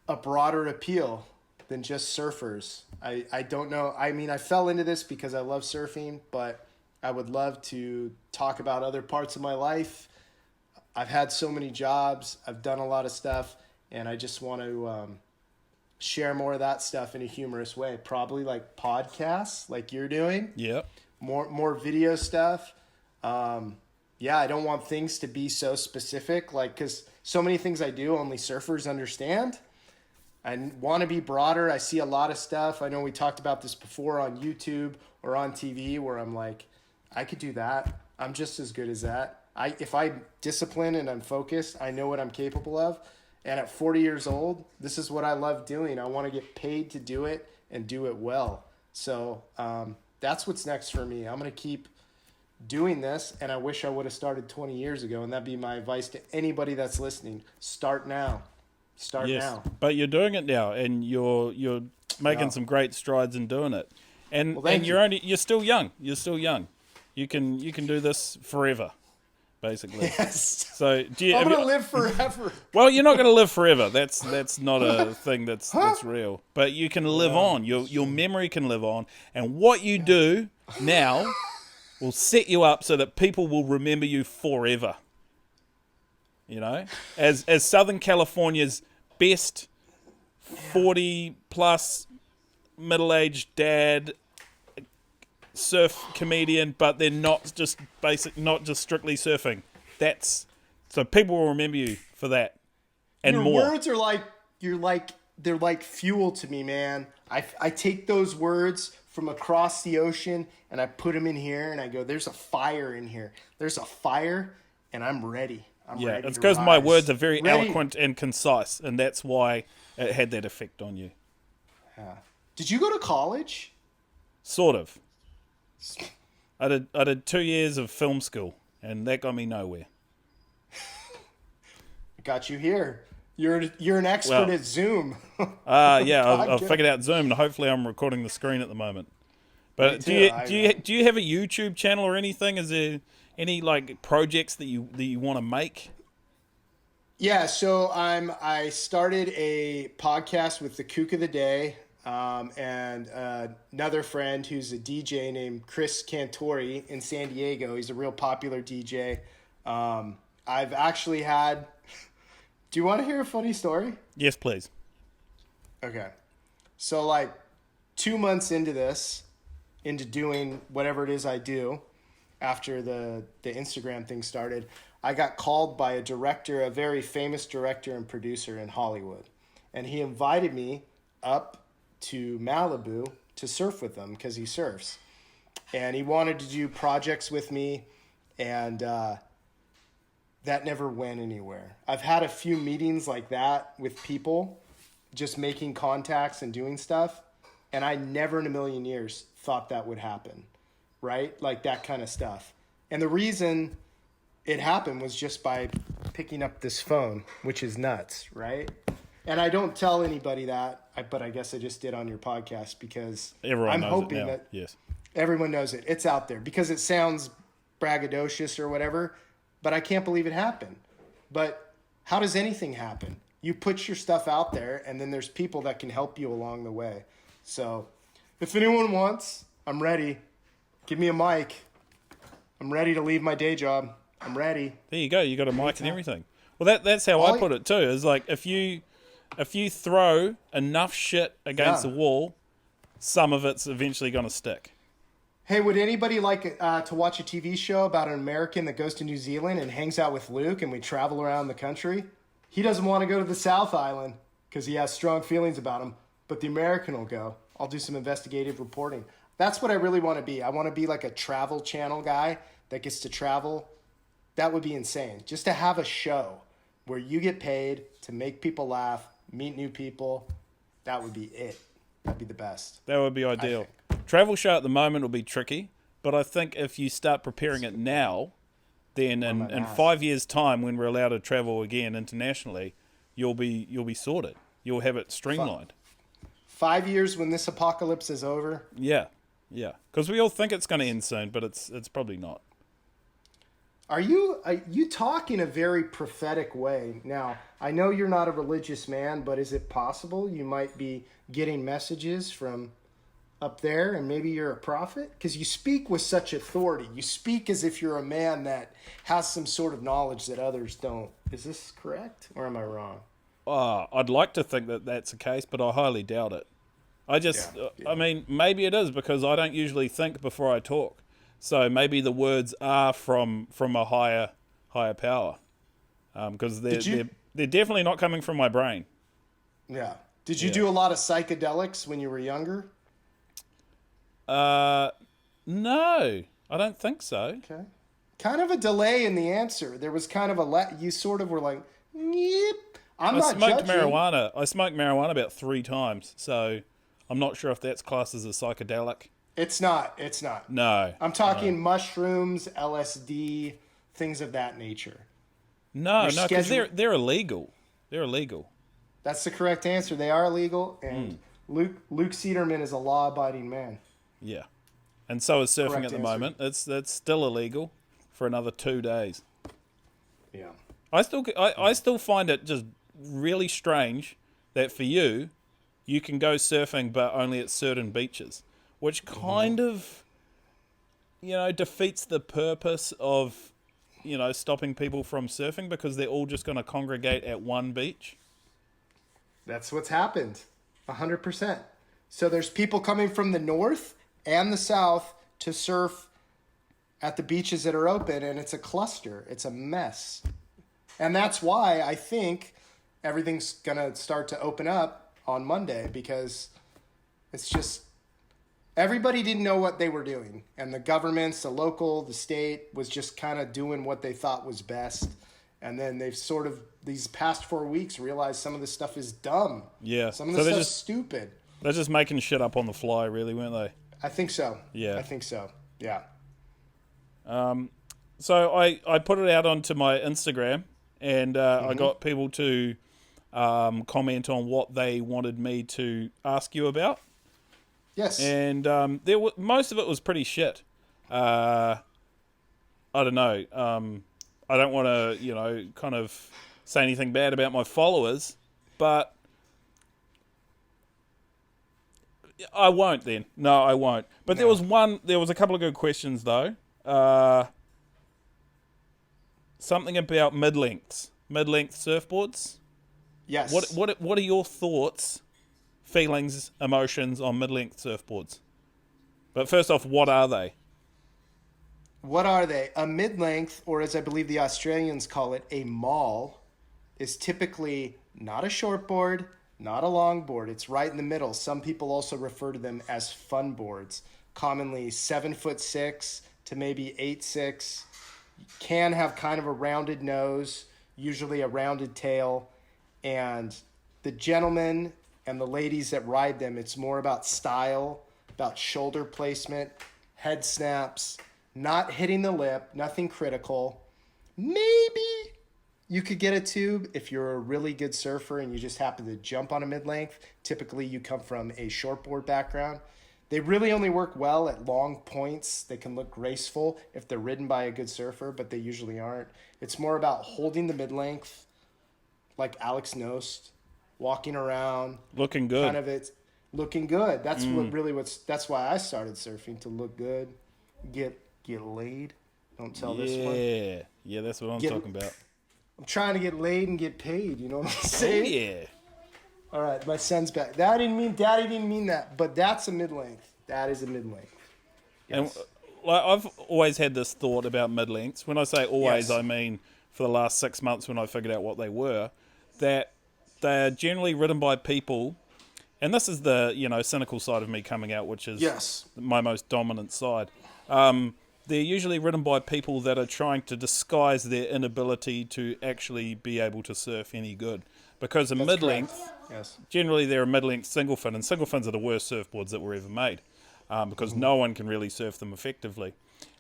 a broader appeal than just surfers. I don't know. I mean, I fell into this because I love surfing, but I would love to talk about other parts of my life. I've had so many jobs. I've done a lot of stuff, and I just want to share more of that stuff in a humorous way. Probably like podcasts, like you're doing. Yeah. More video stuff. I don't want things to be so specific, like because so many things I do only surfers understand. I want to be broader. I see a lot of stuff. I know we talked about this before on YouTube or on TV where I'm like, I could do that. I'm just as good as that. If I'm disciplined and I'm focused, I know what I'm capable of. And at 40 years old, this is what I love doing. I want to get paid to do it and do it well. So that's what's next for me. I'm going to keep doing this, and I wish I would have started 20 years ago. And that'd be my advice to anybody that's listening. Start now. Start now. But you're doing it now, and you're making some great strides in doing it. And you're still young. You're still young. You can do this forever, basically. Yes. So I'm gonna live forever. Well, you're not gonna live forever. That's not a thing that's real. But you can live on. Your memory can live on, and what you do now will set you up so that people will remember you forever. As Southern California's best 40-plus middle-aged dad, surf comedian, but they're not just strictly surfing. So people will remember you for that and Your more. words are they're like fuel to me, man. I take those words from across the ocean and I put them in here and I go, there's a fire in here. There's a fire and I'm ready. It's because my words are very eloquent and concise, and that's why it had that effect on you. Did you go to college? Sort of. I did 2 years of film school, and that got me nowhere. Got you here. You're an expert at Zoom. I've figured out Zoom, and hopefully I'm recording the screen at the moment. But do too. you have a YouTube channel or anything? Is there any like projects that you want to make? Yeah, so I started a podcast with the Kook of the Day, and another friend who's a DJ named Chris Cantori in San Diego. He's a real popular DJ. I've actually had. Do you want to hear a funny story? Yes, please. Okay, so like 2 months into doing whatever it is I do, after the Instagram thing started, I got called by a director, a very famous director and producer in Hollywood. And he invited me up to Malibu to surf with him because he surfs. And he wanted to do projects with me, and that never went anywhere. I've had a few meetings like that with people, just making contacts and doing stuff. And I never in a million years thought that would happen, right? Like that kind of stuff. And the reason it happened was just by picking up this phone, which is nuts, right? And I don't tell anybody that, but I guess I just did on your podcast because Everyone knows hoping it now. that Yes. everyone knows it. It's out there because it sounds braggadocious or whatever, but I can't believe it happened. But how does anything happen? You put your stuff out there, and then there's people that can help you along the way. So if anyone wants, I'm ready. Give me a mic. I'm ready to leave my day job. I'm ready. There you go. You got a mic and everything. Well, that's how I put it too. Is like if you throw enough shit against the wall, some of it's eventually going to stick. Hey, would anybody like to watch a TV show about an American that goes to New Zealand and hangs out with Luke and we travel around the country? He doesn't want to go to the South Island because he has strong feelings about him, but the American will go. I'll do some investigative reporting. That's what I really want to be. I want to be like a travel channel guy that gets to travel. That would be insane. Just to have a show where you get paid to make people laugh, meet new people. That would be it. That'd be the best. That would be ideal. Travel show at the moment will be tricky, but I think if you start preparing it now, then in 5 years' time, when we're allowed to travel again internationally, you'll be sorted. You'll have it streamlined. 5 years when this apocalypse is over. Yeah. Because we all think it's going to end soon, but it's probably not. Are you talk in a very prophetic way? Now, I know you're not a religious man, but is it possible you might be getting messages from up there and maybe you're a prophet? Because you speak with such authority. You speak as if you're a man that has some sort of knowledge that others don't. Is this correct or am I wrong? I'd like to think that that's the case, but I highly doubt it. I mean, maybe it is because I don't usually think before I talk. So maybe the words are from a higher power, because they're definitely not coming from my brain. Yeah. Did you do a lot of psychedelics when you were younger? No, I don't think so. Okay. Kind of a delay in the answer. There was kind of you sort of were like, yep. I smoked marijuana. I smoked marijuana about 3 times, so I'm not sure if that's classed as a psychedelic. It's not. No. I'm talking mushrooms, LSD, things of that nature. No, because they're illegal. They're illegal. That's the correct answer. They are illegal, and Luke Cederman is a law-abiding man. Yeah. And so is surfing Correct at the answer. moment. That's still illegal for another 2 days. Yeah. I still find it just really strange that for you can go surfing but only at certain beaches, which kind of, defeats the purpose of, stopping people from surfing because they're all just going to congregate at one beach. That's what's happened. 100%. So there's people coming from the north and the south to surf at the beaches that are open, and it's a cluster. It's a mess. And that's why I think everything's going to start to open up on Monday, because it's just everybody didn't know what they were doing. And the governments, the local, the state was just kind of doing what they thought was best. And then they've sort of, these past 4 weeks, realized some of this stuff is dumb. Yeah. Some of this stuff's stupid. They're just making shit up on the fly, really, weren't they? I think so. Yeah. I think so. Yeah. So I put it out onto my Instagram, and I got people to comment on what they wanted me to ask you about. Yes. And most of it was pretty shit. I don't know. I don't want to, kind of say anything bad about my followers, but I won't then. No, I won't. But No. there was a couple of good questions though. Something about mid-length surfboards. Yes. What are your thoughts, feelings, emotions on mid-length surfboards? But first off, what are they? What are they? A mid-length, or as I believe the Australians call it, a maul, is typically not a shortboard, not a longboard. It's right in the middle. Some people also refer to them as fun boards. Commonly 7'6" to maybe 8'6". Can have kind of a rounded nose, usually a rounded tail, and the gentlemen and the ladies that ride them, it's more about style, about shoulder placement, head snaps, not hitting the lip, nothing critical. Maybe you could get a tube if you're a really good surfer and you just happen to jump on a mid-length. Typically, you come from a shortboard background. They really only work well at long points. They can look graceful if they're ridden by a good surfer, but they usually aren't. It's more about holding the mid-length, like Alex Nost, walking around. Looking good. Kind of it's looking good. That's that's why I started surfing, to look good, get laid. Don't tell this one. Yeah, that's what I'm talking about. I'm trying to get laid and get paid, you know what I'm saying? Oh, yeah. All right, my son's back. Daddy didn't mean that, but that's a mid-length. That is a mid-length. Yes. And I've always had this thought about mid-lengths. When I say always, Yes. I mean for the last 6 months when I figured out what they were, that they're generally ridden by people, and this is the cynical side of me coming out, which is my most dominant side. They're usually ridden by people that are trying to disguise their inability to actually be able to surf any good. Because a mid-length, generally they're a mid-length single fin, and single fins are the worst surfboards that were ever made, because no one can really surf them effectively.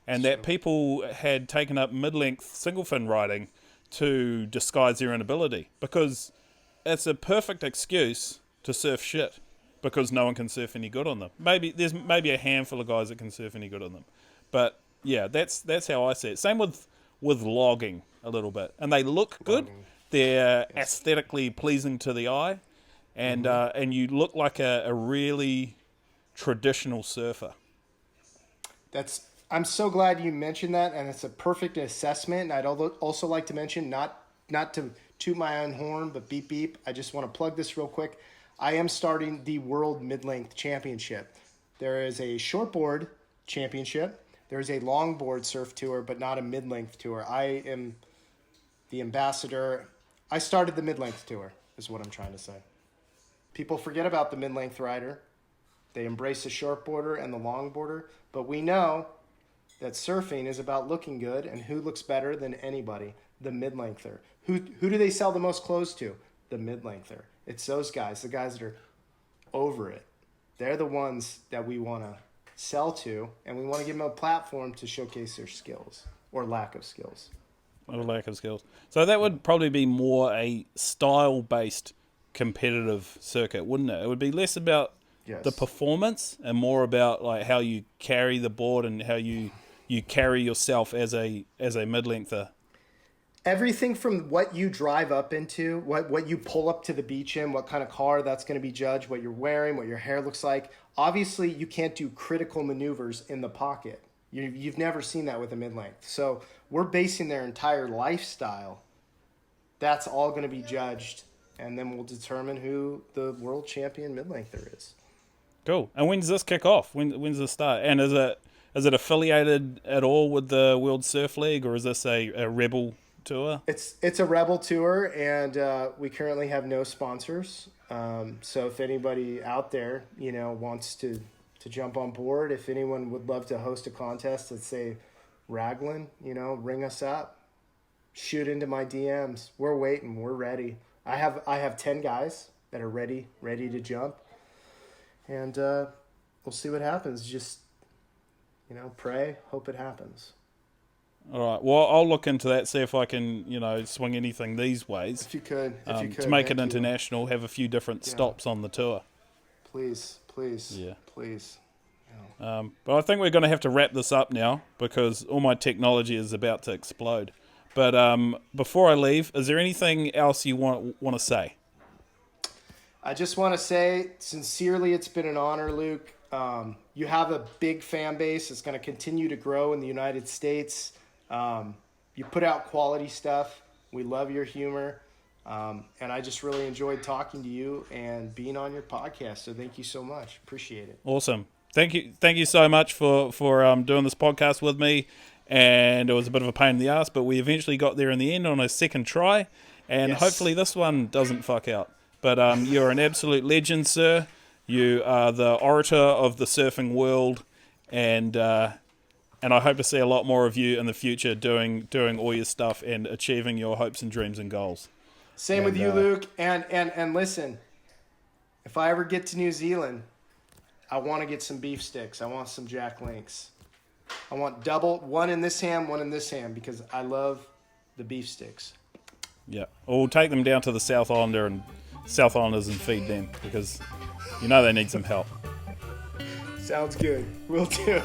And that people had taken up mid-length single fin riding to disguise their inability, because it's a perfect excuse to surf shit, because no one can surf any good on them. There's maybe a handful of guys that can surf any good on them, but yeah, that's how I see it. Same with logging a little bit, and they look good. They're aesthetically pleasing to the eye, and you look like a really traditional surfer. I'm so glad you mentioned that, and it's a perfect assessment. And I'd also like to mention, not to toot my own horn, but beep beep. I just want to plug this real quick. I am starting the World Mid-Length Championship. There is a shortboard championship. There's a longboard surf tour, but not a mid-length tour. I am the ambassador. I started the mid-length tour, is what I'm trying to say. People forget about the mid-length rider. They embrace the shortboarder and the longboarder, but we know that surfing is about looking good, and who looks better than anybody? The mid-lengther. Who do they sell the most clothes to? The mid-lengther. It's those guys, the guys that are over it. They're the ones that we want to sell to, and we want to give them a platform to showcase their skills, or lack of skills. Or lack of skills. So that would probably be more a style-based competitive circuit, wouldn't it? It would be less about the performance and more about like how you carry the board and how you carry yourself as a mid-lengther. Everything from what you drive up into, what you pull up to the beach in, what kind of car that's going to be judged, what you're wearing, what your hair looks like. Obviously, you can't do critical maneuvers in the pocket. You've never seen that with a mid-length. So we're basing their entire lifestyle. That's all going to be judged, and then we'll determine who the world champion mid-lengther is. Cool. And when does this kick off? When's this start? And is it affiliated at all with the World Surf League, or is this a rebel tour? It's a rebel tour, and we currently have no sponsors. So if anybody out there, wants to jump on board, if anyone would love to host a contest, let's say Raglan, ring us up, shoot into my DMs. We're waiting. We're ready. I have 10 guys that are ready to jump, and we'll see what happens. Just pray, hope it happens. All right. Well, I'll look into that, see if I can, swing anything these ways. If you could, to make it international, have a few different stops on the tour. Please. Yeah. Please. But I think we're going to have to wrap this up now because all my technology is about to explode. But before I leave, is there anything else you want to say? I just want to say, sincerely, it's been an honor, Luke. You have a big fan base. It's going to continue to grow in the United States. You put out quality stuff. We love your humor. And I just really enjoyed talking to you and being on your podcast. So thank you so much. Appreciate it. Awesome. Thank you so much for doing this podcast with me. And it was a bit of a pain in the ass, but we eventually got there in the end on a second try. And hopefully this one doesn't fuck out. But you're an absolute legend, sir. You are the orator of the surfing world, and I hope to see a lot more of you in the future doing all your stuff and achieving your hopes and dreams and goals. Same with you, Luke. And listen, if I ever get to New Zealand, I want to get some beef sticks. I want some Jack Links. I want double, one in this hand, one in this hand, because I love the beef sticks. Yeah, or we'll take them down to the South Islanders and feed them because they need some help. Sounds good. Will do.